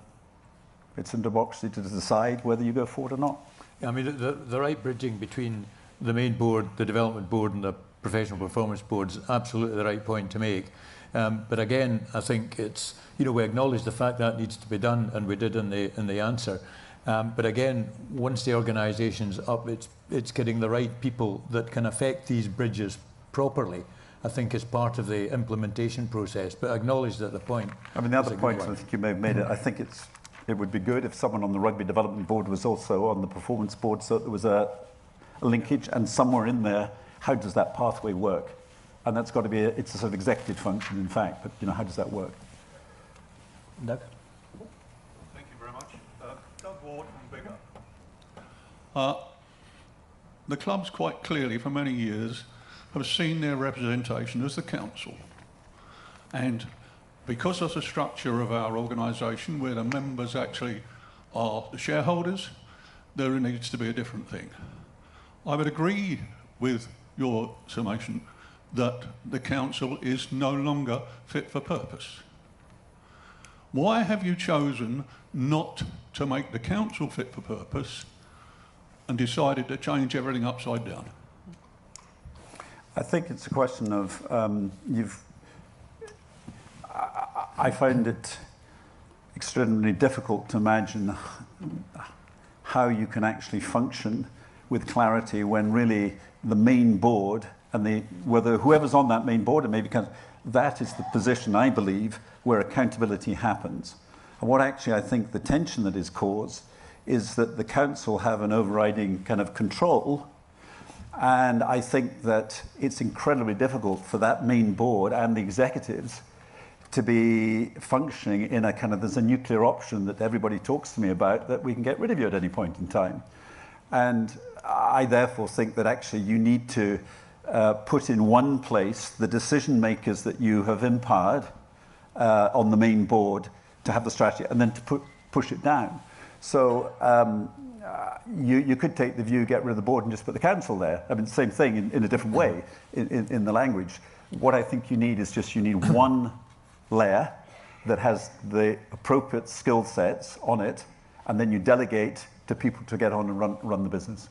it's in democracy to decide whether you go forward or not. Yeah, I mean, the right bridging between the main board, the development board, and the professional performance board is absolutely the right point to make. But again, I think it's, you know, we acknowledge the fact that needs to be done, and we did in the answer. But again, once the organisation's up, it's getting the right people that can affect these bridges properly, I think, is part of the implementation process. But acknowledge that the point. I mean, the other point, I think you may have made it, I think it would be good if someone on the Rugby Development Board was also on the performance board, so there was a linkage, and somewhere in there, how does that pathway work? And that's got to be, it's a sort of executive function, in fact, but, you know, how does that work? Doug? Thank you very much. Doug Ward from Bigger. The clubs quite clearly, for many years, have seen their representation as the council. And because of the structure of our organisation, where the members actually are the shareholders, there needs to be a different thing. I would agree with your summation that the council is no longer fit for purpose. Why have you chosen not to make the council fit for purpose and decided to change everything upside down? I think it's a question of I find it extremely difficult to imagine how you can actually function with clarity when really the main board and whether whoever's on that main board, and maybe that is the position, I believe, where accountability happens. And what actually I think the tension that is caused is that the council have an overriding kind of control. And I think that it's incredibly difficult for that main board and the executives to be functioning in a kind of, there's a nuclear option that everybody talks to me about, that we can get rid of you at any point in time. And I therefore think that actually you need to put in one place the decision makers that you have empowered on the main board to have the strategy, and then to push it down. So you could take the view, get rid of the board and just put the council there. I mean, same thing in a different way in the language. What I think you need is just, you need one layer that has the appropriate skill sets on it, and then you delegate to people to get on and run the business.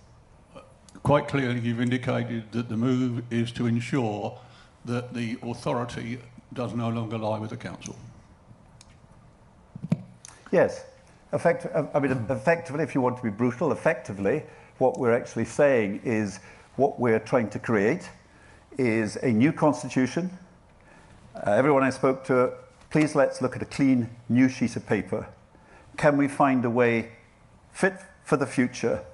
Quite clearly, you've indicated that the move is to ensure that the authority does no longer lie with the council. Yes. Effectively, if you want to be brutal, effectively, what we're actually saying is what we're trying to create is a new constitution. Everyone I spoke to Please let's look at a clean, new sheet of paper. Can we find a way fit for the future?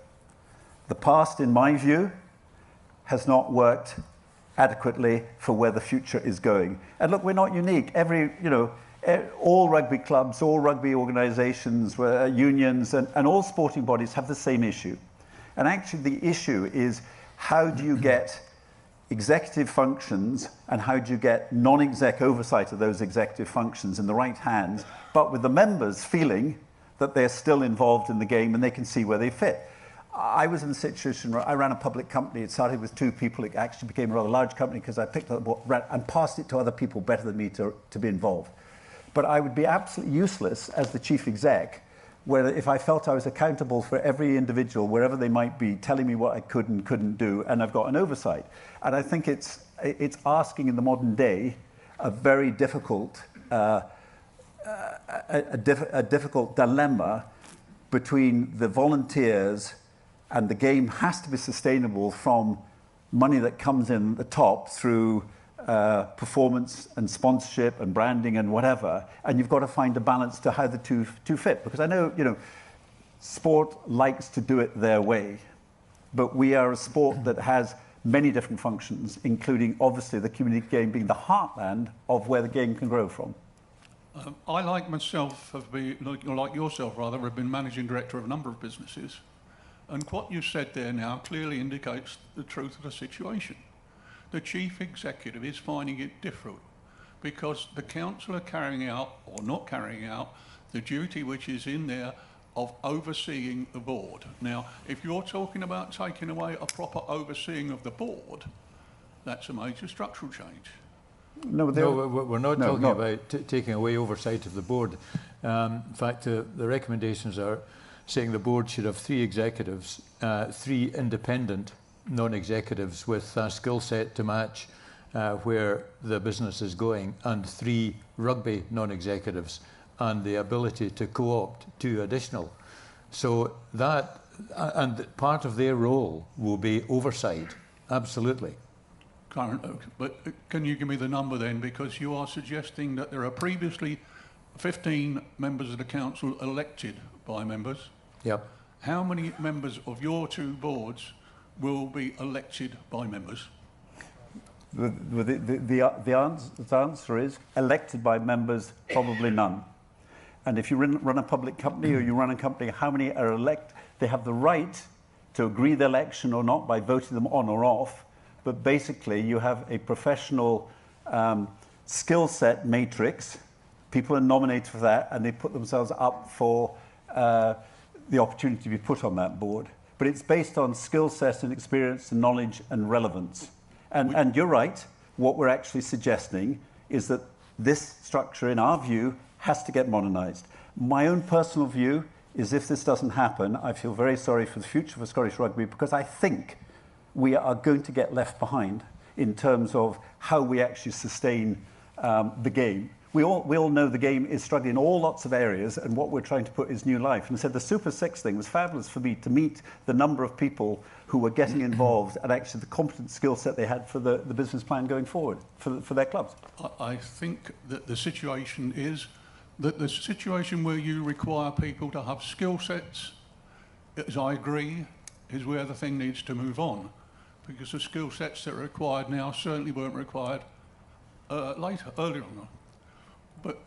The past, in my view, has not worked adequately for where the future is going. And look, we're not unique. All rugby clubs, all rugby organisations, unions, and all sporting bodies have the same issue. And actually the issue is, how do you get executive functions and how do you get non-exec oversight of those executive functions in the right hands, but with the members feeling that they're still involved in the game and they can see where they fit. I was in a situation where I ran a public company. It started with 2 people. It actually became a rather large company because I picked up and passed it to other people better than me to be involved. But I would be absolutely useless as the chief exec, where if I felt I was accountable for every individual, wherever they might be, telling me what I could and couldn't do, and I've got an oversight. And I think it's asking in the modern day a very difficult, a difficult dilemma between the volunteers, and the game has to be sustainable from money that comes in at the top through performance and sponsorship and branding and whatever, and you've got to find a balance to how the two fit. Because I know, sport likes to do it their way, but we are a sport that has many different functions, including obviously the community game being the heartland of where the game can grow from. I, like myself, have been, like yourself rather, have been managing director of a number of businesses, and what you said there now clearly indicates the truth of the situation. The chief executive is finding it difficult because the council are carrying out, or not carrying out, the duty which is in there of overseeing the board. Now, if you're talking about taking away a proper overseeing of the board, that's a major structural change. No, we're not talking about taking away oversight of the board. In fact, the recommendations are saying the board should have 3 executives, 3 independent non-executives with a skill set to match where the business is going, and 3 rugby non-executives, and the ability to co-opt 2 additional. So that, and part of their role will be oversight, absolutely. But can you give me the number then? Because you are suggesting that there are previously 15 members of the council elected by members. Yep. How many members of your 2 boards will be elected by members? The answer is elected by members, probably none. And if you run a public company or you run a company, how many are elected? They have the right to agree the election or not by voting them on or off. But basically, you have a professional skill set matrix. People are nominated for that, and they put themselves up for the opportunity to be put on that board. But it's based on skill set and experience and knowledge and relevance. And you're right, what we're actually suggesting is that this structure, in our view, has to get modernised. My own personal view is if this doesn't happen, I feel very sorry for the future for Scottish rugby, because I think we are going to get left behind in terms of how we actually sustain the game. We all know the game is struggling in all lots of areas, and what we're trying to put is new life. And I said the Super 6 thing was fabulous for me to meet the number of people who were getting involved and actually the competent skill set they had for the business plan going forward for their clubs. I think that the situation is that the situation where you require people to have skill sets, as I agree, is where the thing needs to move on. Because the skill sets that are required now certainly weren't required earlier on. But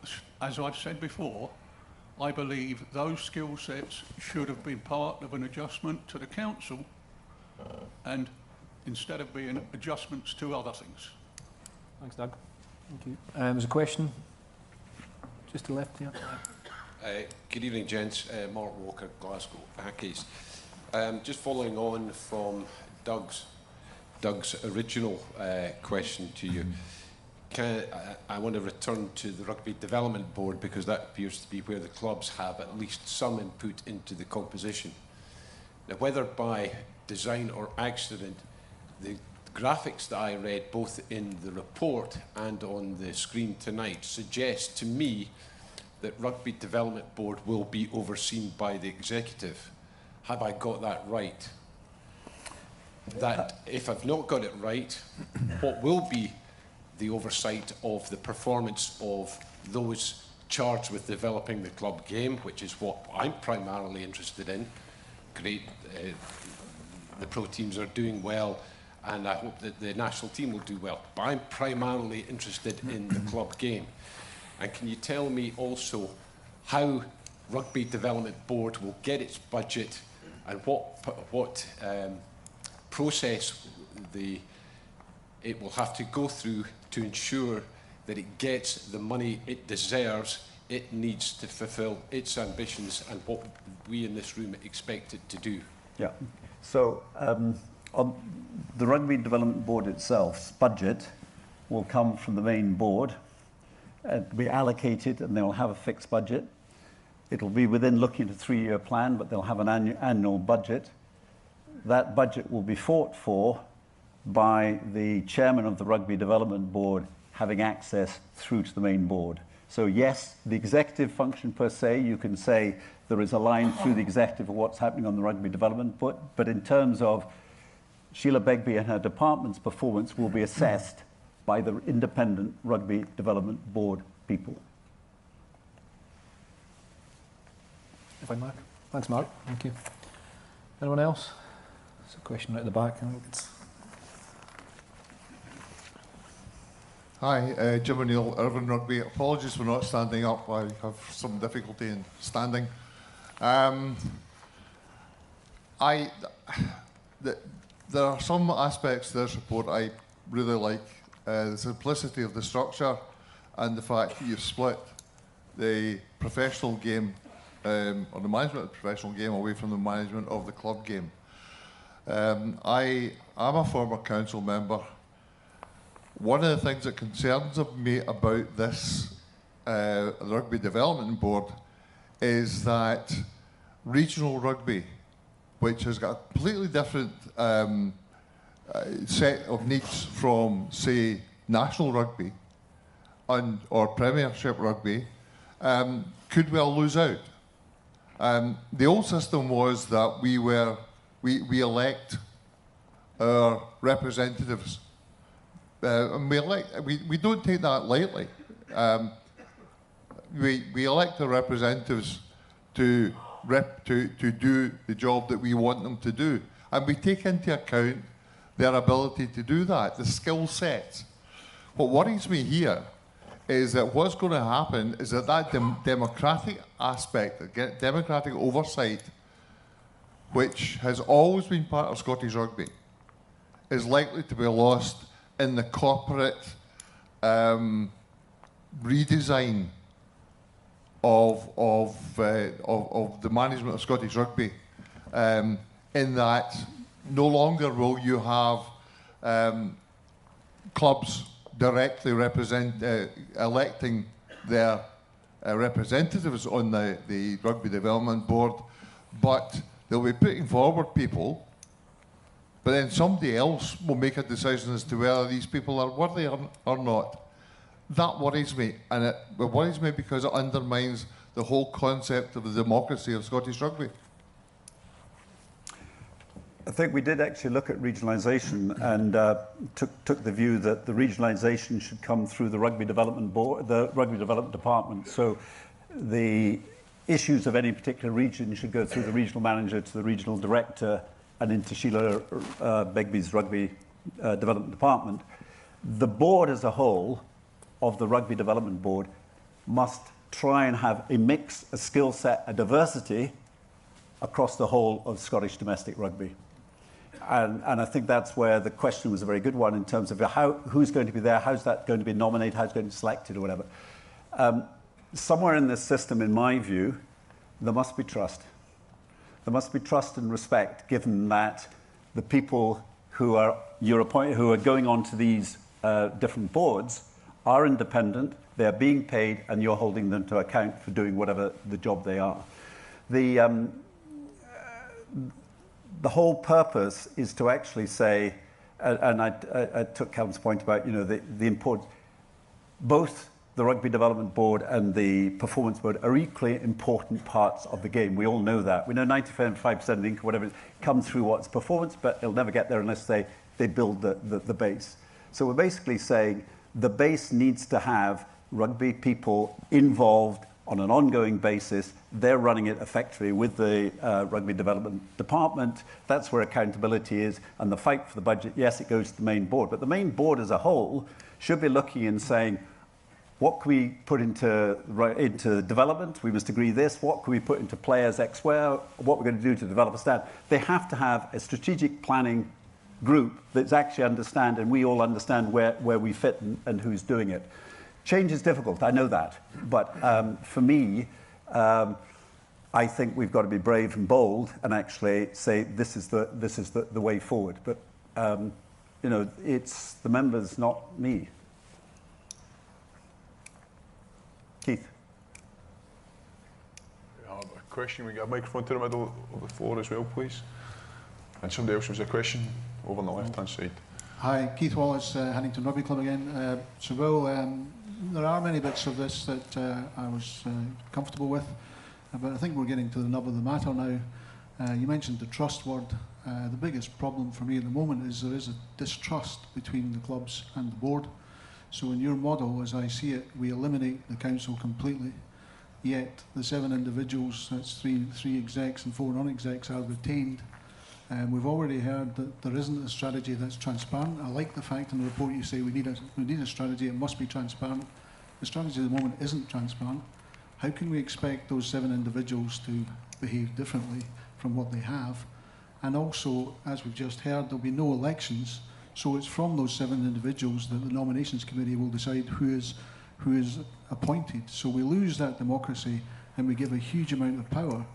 as I've said before, I believe those skill sets should have been part of an adjustment to the council, and instead of being adjustments to other things. Thanks, Doug. Thank you. There's a question just to the left here. Good evening, gents. Mark Walker, Glasgow Ackies. Just following on from Doug's original question to you. I want to return to the Rugby Development Board, because that appears to be where the clubs have at least some input into the composition. Now, whether by design or accident, the graphics that I read both in the report and on the screen tonight suggest to me that Rugby Development Board will be overseen by the executive. Have I got that right? That if I've not got it right, what will be the oversight of the performance of those charged with developing the club game, which is what I'm primarily interested in. Great, the pro teams are doing well, and I hope that the national team will do well. But I'm primarily interested in the club game. And can you tell me also how Rugby Development Board will get its budget, and what process it will have to go through to ensure that it gets the money it deserves, it needs to fulfil its ambitions and what we in this room expect it to do? Yeah. So on the Rugby Development Board itself's budget will come from the main board, be allocated, and they'll have a fixed budget. It'll be within looking at a 3-year plan, but they'll have an annual budget. That budget will be fought for by the chairman of the Rugby Development Board having access through to the main board. So yes, the executive function per se, you can say there is a line through the executive of what's happening on the Rugby Development Board, but in terms of Sheila Begbie and her department's performance will be assessed by the independent Rugby Development Board people. If I Mark. Thanks, Mark. Thank you. Anyone else? There's a question right at the back. I think it's... Hi, Jim O'Neill, Irvine Rugby. Apologies for not standing up. I have some difficulty in standing. There are some aspects of this report I really like. The simplicity of the structure and the fact that you've split the professional game or the management of the professional game away from the management of the club game. I am a former council member. One of the things that concerns me about this Rugby Development Board is that regional rugby, which has got a completely different set of needs from, say, national rugby or Premiership rugby, could well lose out. The old system was that we elect our representatives, and we don't take that lightly. We elect our representatives to do the job that we want them to do, and we take into account their ability to do that, the skill set. What worries me here is that what's going to happen is that democratic aspect, democratic oversight, which has always been part of Scottish rugby, is likely to be lost in the corporate redesign of the management of Scottish rugby, in that no longer will you have clubs directly electing their representatives on the Rugby Development Board, but they'll be putting forward people, but then somebody else will make a decision as to whether these people are worthy or not. That worries me, and it worries me because it undermines the whole concept of the democracy of Scottish rugby. I think we did actually look at regionalisation and took the view that the regionalisation should come through the Rugby Development Board, the Rugby Development Department. So the issues of any particular region should go through the regional manager to the regional director and into Sheila Begbie's Rugby Development Department. The board as a whole of the Rugby Development Board must try and have a mix, a skill set, a diversity across the whole of Scottish domestic rugby. And I think that's where the question was a very good one in terms of who's going to be there, how's that going to be nominated, how's it going to be selected or whatever. Somewhere in this system, in my view, there must be trust. There must be trust and respect, given that the people who are going on to these different boards are independent, they're being paid, and you're holding them to account for doing whatever the job they are. The whole purpose is to actually say, and I took Calvin's point about the importance, both the Rugby Development Board and the Performance Board are equally important parts of the game. We all know that. We know 95% of the income, whatever, comes through what's performance, but it'll never get there unless they build the base. So we're basically saying the base needs to have rugby people involved on an ongoing basis. They're running it effectively with the Rugby Development Department. That's where accountability is. And the fight for the budget, yes, it goes to the main board. But the main board as a whole should be looking and saying, what can we put into development? We must agree this. What can we put into players X where? What we're going to do to develop a stand? They have to have a strategic planning group that's actually understand, and we all understand where we fit and who's doing it. Change is difficult, I know that. But for me, I think we've got to be brave and bold and actually say this is the way forward. But you know, it's the members, not me. Keith. A question, we got a microphone to the middle of the floor as well, please. And somebody else was a question over on the left-hand side. Hi, Keith Wallace, Huntington Rugby Club again. So Will, there are many bits of this that I was comfortable with, but I think we're getting to the nub of the matter now. You mentioned the trust word. The biggest problem for me at the moment is there is a distrust between the clubs and the board. So in your model, as I see it, we eliminate the council completely, yet the 7 individuals, that's three execs and 4 non-execs, are retained. We've already heard that there isn't a strategy that's transparent. I like the fact in the report you say we need a strategy, it must be transparent. The strategy at the moment isn't transparent. How can we expect those 7 individuals to behave differently from what they have? And also, as we've just heard, there'll be no elections, so it's from those 7 individuals that the nominations committee will decide who is appointed. So we lose that democracy and we give a huge amount of power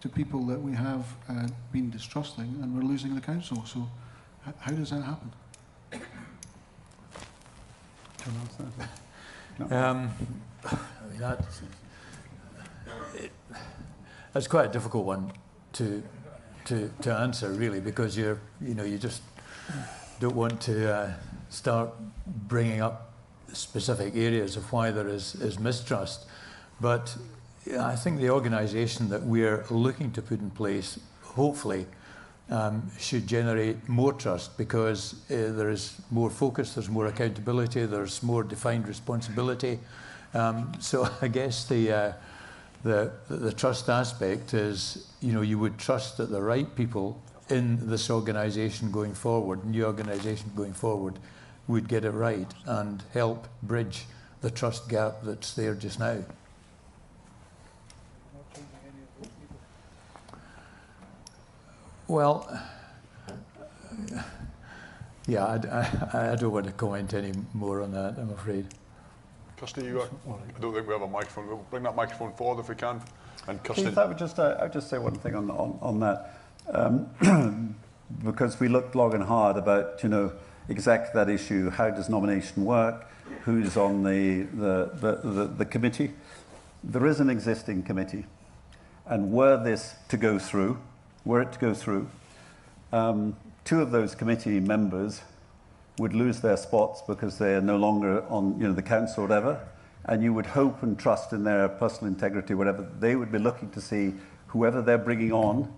to people that we have been distrusting, and we're losing the council. So how does that happen? That's quite a difficult one to answer, really, because you just don't want to start bringing up specific areas of why there is mistrust. But I think the organisation that we're looking to put in place, hopefully, should generate more trust, because there is more focus, there's more accountability, there's more defined responsibility. So I guess the trust aspect is, you would trust that the right people in this organisation going forward, new organisation going forward, would get it right and help bridge the trust gap that's there just now. Well, yeah, I don't want to comment any more on that, I'm afraid. Kirsty, I don't think we have a microphone. We'll bring that microphone forward if we can. And Kirsty. Keith, I would just say one thing on that. Because we looked long and hard about, exactly that issue. How does nomination work? Who's on the committee? There is an existing committee, and were it to go through, 2 of those committee members would lose their spots because they are no longer on the council or whatever, and you would hope and trust in their personal integrity, whatever. They would be looking to see whoever they're bringing on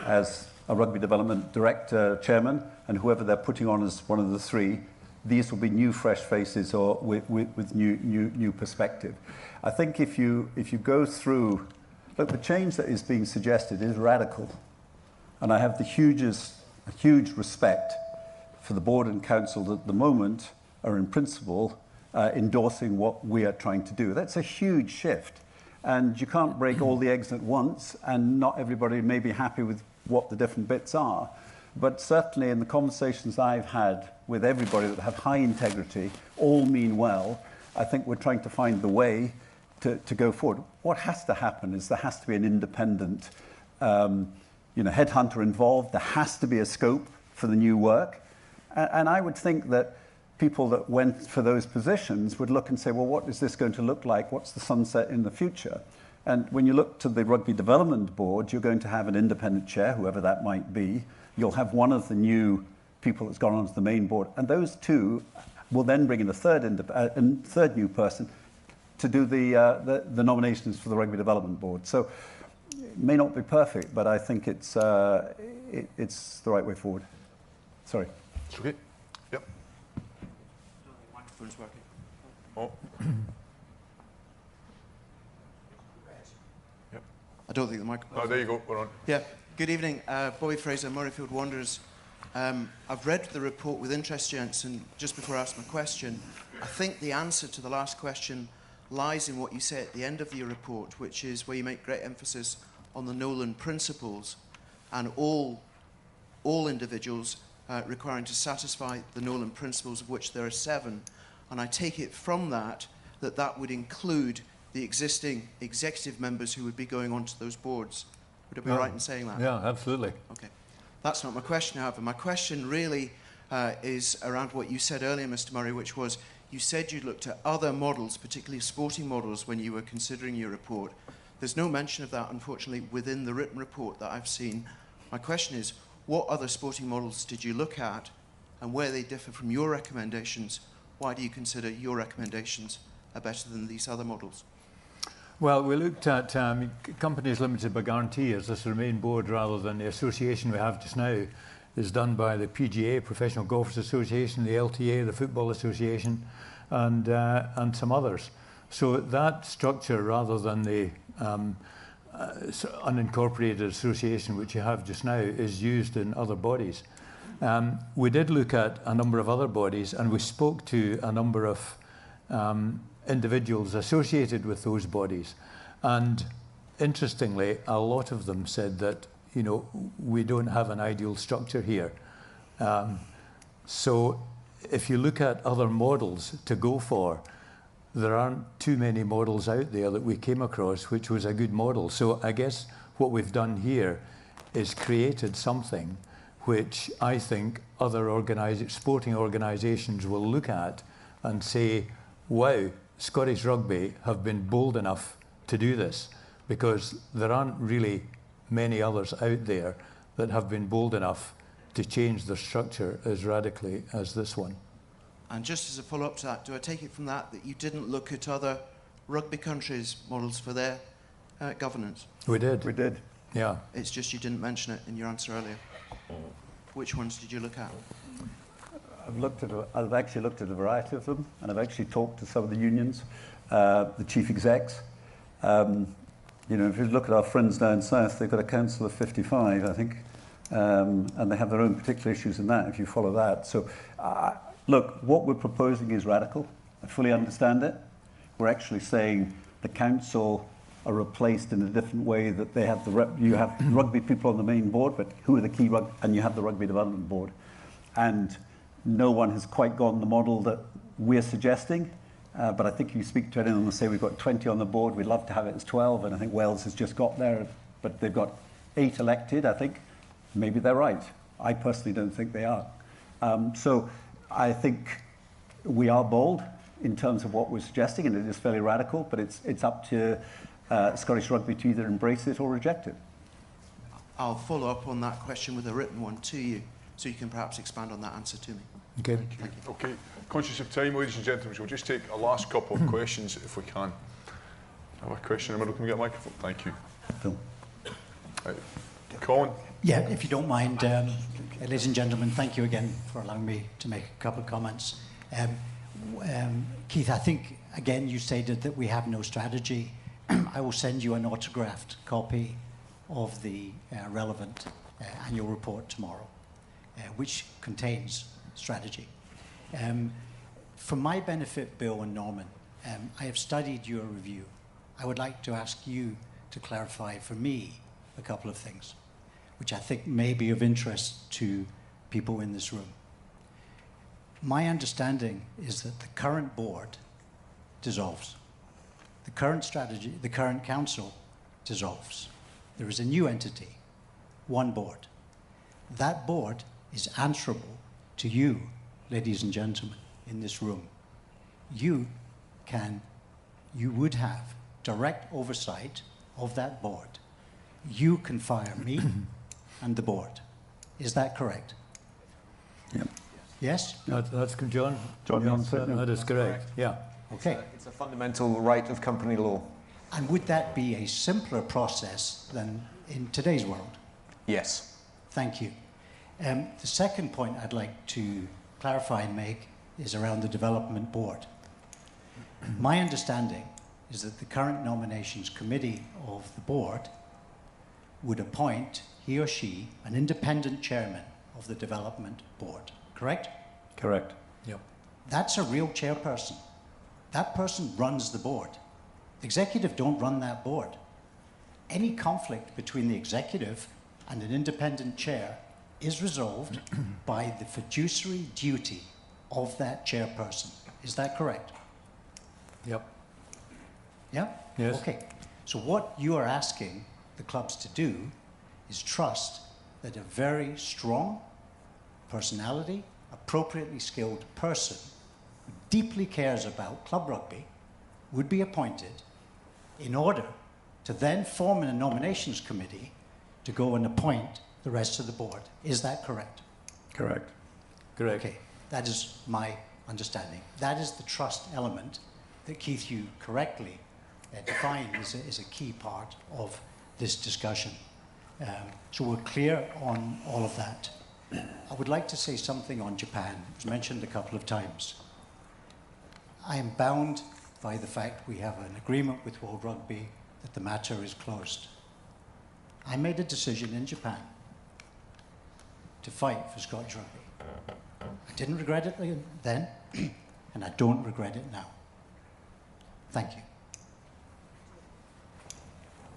as a rugby development director, chairman, and whoever they're putting on as one of the 3, these will be new, fresh faces or with new perspective. I think if you go through, look, the change that is being suggested is radical, and I have the huge respect for the board and council that at the moment are in principle endorsing what we are trying to do. That's a huge shift, and you can't break all the eggs at once, and not everybody may be happy with what the different bits are. But certainly in the conversations I've had with everybody that have high integrity, all mean well, I think we're trying to find the way to go forward. What has to happen is there has to be an independent headhunter involved. There has to be a scope for the new work. And I would think that people that went for those positions would look and say, well, what is this going to look like? What's the sunset in the future? And when you look to the Rugby Development Board, you're going to have an independent chair, whoever that might be. You'll have one of the new people that's gone onto the main board. And those 2 will then bring in a third new person to do the nominations for the Rugby Development Board. So it may not be perfect, but I think it's the right way forward. Sorry. It's okay. Yep. Microphone's working. Oh. Yep. I don't think the microphone. Oh, there you go. We're on. Yeah. Good evening, Bobby Fraser, Murrayfield Wanderers. I've read the report with interest, gents, and just before I ask my question, I think the answer to the last question lies in what you say at the end of your report, which is where you make great emphasis on the Nolan principles and all individuals requiring to satisfy the Nolan principles, of which there are 7. And I take it from that that would include the existing executive members who would be going onto those boards. Would I be right in saying that? Yeah, absolutely. Okay. That's not my question, however. My question really is around what you said earlier, Mr. Murray, which was you said you looked at other models, particularly sporting models, when you were considering your report. There's no mention of that, unfortunately, within the written report that I've seen. My question is, what other sporting models did you look at, and where they differ from your recommendations? Why do you consider your recommendations are better than these other models? Well, we looked at companies limited by guarantee as this main board rather than the association we have just now is done by the PGA, Professional Golfers Association, the LTA, the Football Association, and some others. So that structure rather than the unincorporated association which you have just now is used in other bodies. We did look at a number of other bodies and we spoke to a number of individuals associated with those bodies, and interestingly a lot of them said that we don't have an ideal structure here. So if you look at other models to go for, there aren't too many models out there that we came across which was a good model. So I guess what we've done here is created something which I think other sporting organisations will look at and say, wow, Scottish Rugby have been bold enough to do this, because there aren't really many others out there that have been bold enough to change their structure as radically as this one. And just as a follow-up to that, do I take it from that you didn't look at other rugby countries' models for their governance? We did. We did. Yeah. It's just you didn't mention it in your answer earlier. Which ones did you look at? I've actually looked at a variety of them, and I've actually talked to some of the unions, the chief execs. If you look at our friends down south, they've got a council of 55, I think, and they have their own particular issues in that, if you follow that. So, look, what we're proposing is radical. I fully understand it. We're actually saying the council are replaced in a different way, that they have you have rugby people on the main board, but who are the key and you have the rugby development board. And no one has quite gone the model that we're suggesting, but I think if you speak to anyone, they'll say we've got 20 on the board, we'd love to have it as 12, and I think Wales has just got there, but they've got 8 elected, I think. Maybe they're right. I personally don't think they are. So I think we are bold in terms of what we're suggesting, and it is fairly radical, but it's up to Scottish Rugby to either embrace it or reject it. I'll follow up on that question with a written one to you, so you can perhaps expand on that answer to me. Okay. Thank you. Okay. Conscious of time, ladies and gentlemen, we'll just take a last couple of questions if we can. I have a question in the middle. Can we get a microphone? Thank you. Phil. Right. Colin? Yeah, if you don't mind, ladies and gentlemen, thank you again for allowing me to make a couple of comments. Keith, I think, again, you stated that we have no strategy. I will send you an autographed copy of the relevant annual report tomorrow, which contains strategy. For my benefit, Bill and Norman, I have studied your review. I would like to ask you to clarify for me a couple of things, which I think may be of interest to people in this room. My understanding is that the current board dissolves. The current strategy, the current council dissolves. There is a new entity, one board. That board is answerable to you, ladies and gentlemen, in this room. You would have direct oversight of that board. You can fire me and the board. Is that correct? Yep. Yes? That's John. John Yes, that is correct. Yeah. Okay. It's a fundamental right of company law. And would that be a simpler process than in today's world? Yes. Thank you. The second point I'd like to clarify and make is around the development board. My understanding is that the current nominations committee of the board would appoint he or she an independent chairman of the development board, correct? Correct. Yep. That's a real chairperson. That person runs the board. The executive don't run that board. Any conflict between the executive and an independent chair is resolved by the fiduciary duty of that chairperson. Is that correct? Yep. Yeah? Yes. Okay. So what you are asking the clubs to do is trust that a very strong personality, appropriately skilled person who deeply cares about club rugby would be appointed in order to then form a nominations committee to go and appoint the rest of the board. Is that correct? Correct. Correct. Okay, that is my understanding. That is the trust element that Keith, you correctly defined is a key part of this discussion. So we're clear on all of that. I would like to say something on Japan. It was mentioned a couple of times. I am bound by the fact we have an agreement with World Rugby that the matter is closed. I made a decision in Japan to fight for Scottish rugby. I didn't regret it then, and I don't regret it now. Thank you.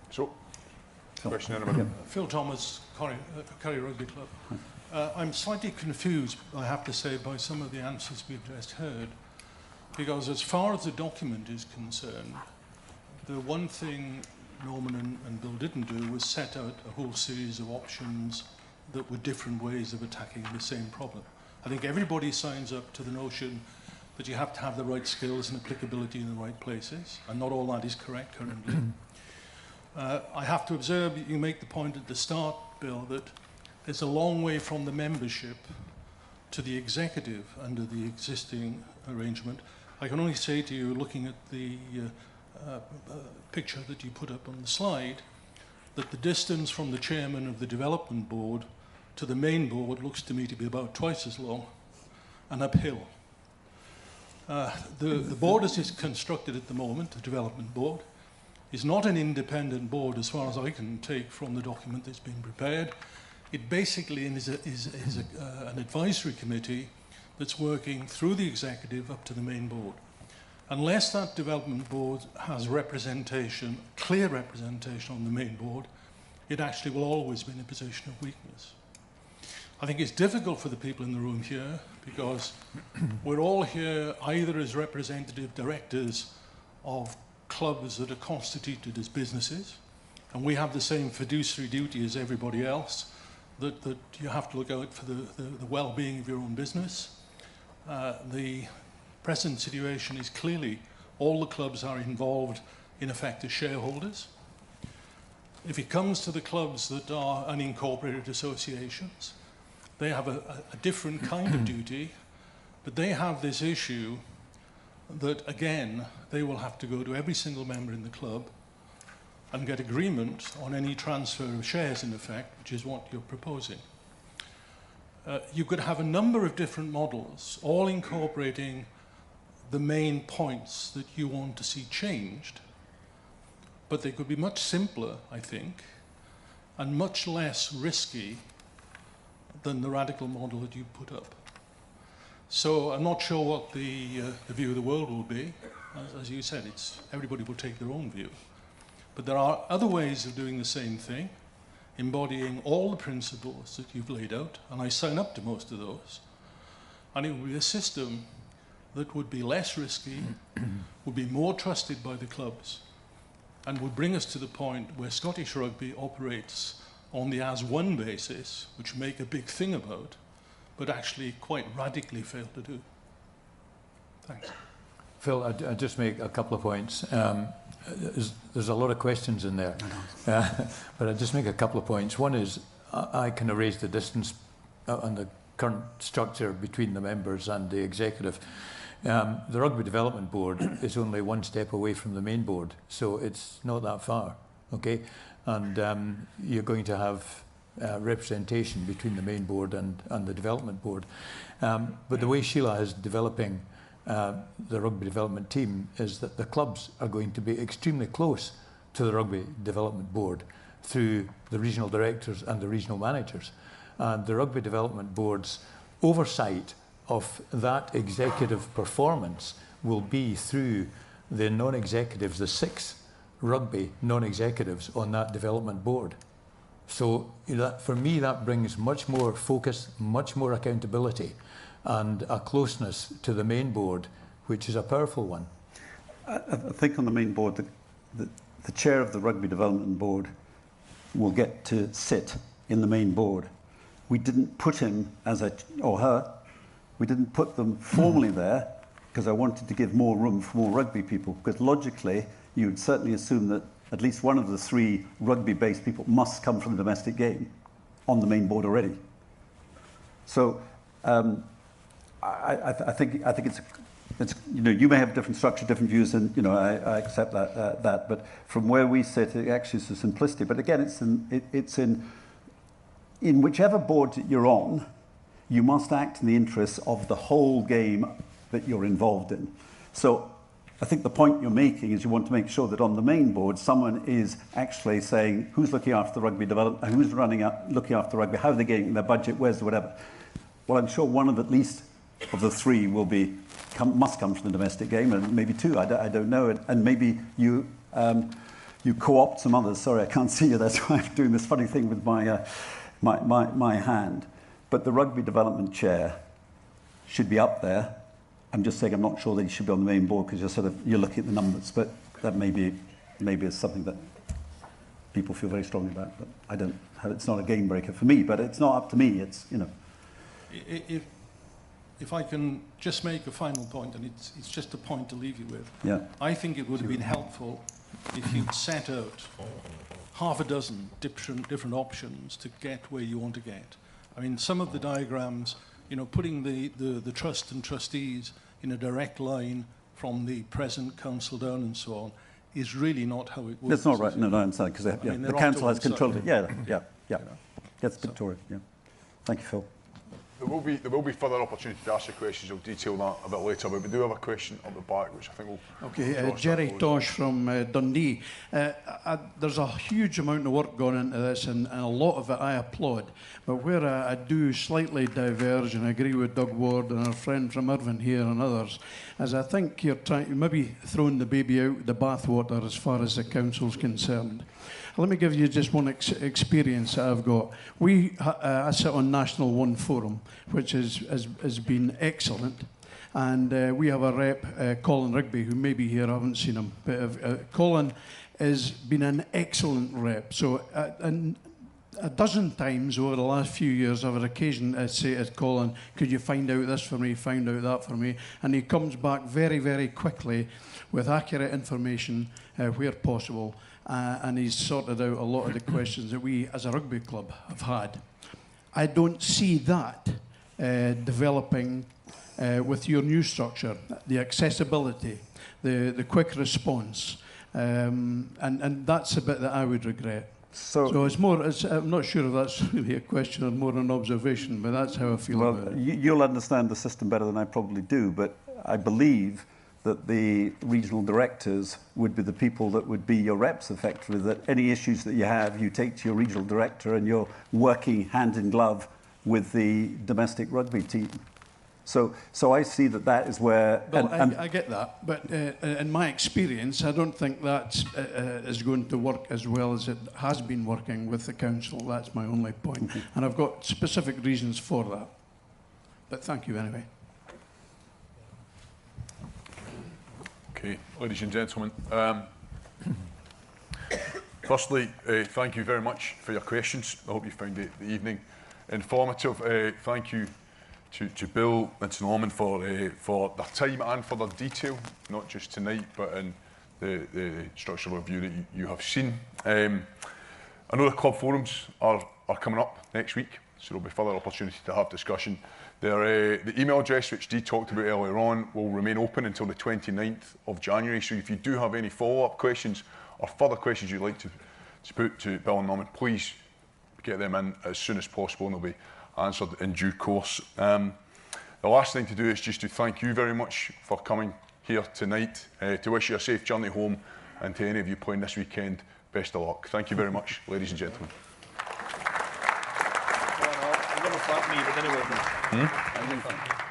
So, question in a minute. Phil Thomas, Curry Rugby Club. I'm slightly confused, I have to say, by some of the answers we've just heard, because as far as the document is concerned, the one thing Norman and Bill didn't do was set out a whole series of options that were different ways of attacking the same problem. I think everybody signs up to the notion that you have to have the right skills and applicability in the right places, and not all that is correct currently. I have to observe, you make the point at the start, Bill, that there's a long way from the membership to the executive under the existing arrangement. I can only say to you, looking at the picture that you put up on the slide, that the distance from the chairman of the development board to the main board looks to me to be about twice as long and uphill. The board as it's constructed at the moment, the development board, is not an independent board as far as I can take from the document that's been prepared. It basically is an advisory committee that's working through the executive up to the main board. Unless that development board has representation, clear representation on the main board, it actually will always be in a position of weakness. I think it's difficult for the people in the room here because we're all here either as representative directors of clubs that are constituted as businesses, and we have the same fiduciary duty as everybody else, that you have to look out for the well-being of your own business. The present situation is clearly all the clubs are involved in effect as shareholders. If it comes to the clubs that are unincorporated associations, they have a different kind of duty, but they have this issue that, again, they will have to go to every single member in the club and get agreement on any transfer of shares, in effect, which is what you're proposing. You could have a number of different models, all incorporating the main points that you want to see changed, but they could be much simpler, I think, and much less risky than the radical model that you put up. So I'm not sure what the view of the world will be. As you said, everybody will take their own view. But there are other ways of doing the same thing, embodying all the principles that you've laid out, and I sign up to most of those. And it would be a system that would be less risky, would be more trusted by the clubs, and would bring us to the point where Scottish rugby operates on the as-one basis, which we make a big thing about, but actually quite radically fail to do. Thanks. Phil, I'd just make a couple of points. There's a lot of questions in there, but I'll just make a couple of points. One is I kind of raised the distance on the current structure between the members and the executive. The Rugby Development Board is only one step away from the main board, so it's not that far, okay? And you're going to have representation between the main board and the development board. But the way Sheila is developing the rugby development team is that the clubs are going to be extremely close to the rugby development board through the regional directors and the regional managers. And the rugby development board's oversight of that executive performance will be through the non-executives, the 6 rugby non-executives on that development board. So for me, that brings much more focus, much more accountability, and a closeness to the main board, which is a powerful one. I think on the main board, the chair of the Rugby Development Board will get to sit in the main board. We didn't put him or her, we didn't put them formally there because I wanted to give more room for more rugby people, because logically you would certainly assume that at least one of the 3 rugby-based people must come from the domestic game on the main board already. So I think it's you may have a different structure, different views, and I accept that. But from where we sit, it actually is a simplicity. But again, it's in whichever board that you're on, you must act in the interests of the whole game that you're involved in. So I think the point you're making is you want to make sure that on the main board, someone is actually saying who's looking after the rugby development, who's looking after rugby, how are they getting their budget, where's the whatever. Well, I'm sure one of at least of the 3 must come from the domestic game, and maybe 2, I don't know, and maybe you co-opt some others. Sorry, I can't see you. That's why I'm doing this funny thing with my hand. But the rugby development chair should be up there. I'm just saying I'm not sure that he should be on the main board because you're looking at the numbers, but that maybe is something that people feel very strongly about. But I don't have. It's not a game breaker for me, but it's not up to me. It's If I can just make a final point, and it's just a point to leave you with. Yeah. I think it would have been helpful if you'd set out half a dozen different options to get where you want to get. I mean, some of the diagrams, putting the trust and trustees in a direct line from the present council down and so on, is really not how it works. That's not right. No, I understand, because the council has controlled it. Yeah. That's Victoria. Yeah. Thank you, Phil. There will be further opportunity to ask your questions. I'll detail that a bit later, but we do have a question up the back, which I think will... Okay, Jerry Tosh from Dundee. There's a huge amount of work gone into this, and a lot of it I applaud. But where I do slightly diverge and agree with Doug Ward and our friend from Irvine here and others, is I think you're maybe throwing the baby out with the bathwater as far as the council's concerned. Let me give you just one experience that I've got. I sit on National One Forum, which has been excellent. And we have a rep, Colin Rugby, who may be here, I haven't seen him. But Colin has been an excellent rep. So a dozen times over the last few years, I've had occasion to say to Colin, could you find out this for me, find out that for me? And he comes back very, very quickly with accurate information where possible. And he's sorted out a lot of the questions that we as a rugby club have had. I don't see that developing with your new structure, the accessibility, the quick response, and that's a bit that I would regret. So it's more, I'm not sure if that's really a question or more an observation, but that's how I feel about it. You'll understand the system better than I probably do, but I believe that the regional directors would be the people that would be your reps, effectively, that any issues that you have, you take to your regional director and you're working hand in glove with the domestic rugby team. So I see that is where... Well, I get that, but in my experience, I don't think that is going to work as well as it has been working with the council. That's my only point. And I've got specific reasons for that. But thank you anyway. Okay, ladies and gentlemen. Firstly, thank you very much for your questions. I hope you found the evening informative. Thank you to Bill and to Norman for their time and for their detail, not just tonight, but in the structural review that you have seen. I know the club forums are coming up next week, so there'll be further opportunity to have discussion. The email address, which Dee talked about earlier on, will remain open until the 29th of January. So if you do have any follow-up questions or further questions you'd like to put to Bill and Norman, please get them in as soon as possible and they'll be answered in due course. The last thing to do is just to thank you very much for coming here tonight, to wish you a safe journey home, and to any of you playing this weekend, best of luck. Thank you very much, ladies and gentlemen. I'm going to slap me, but then it won't.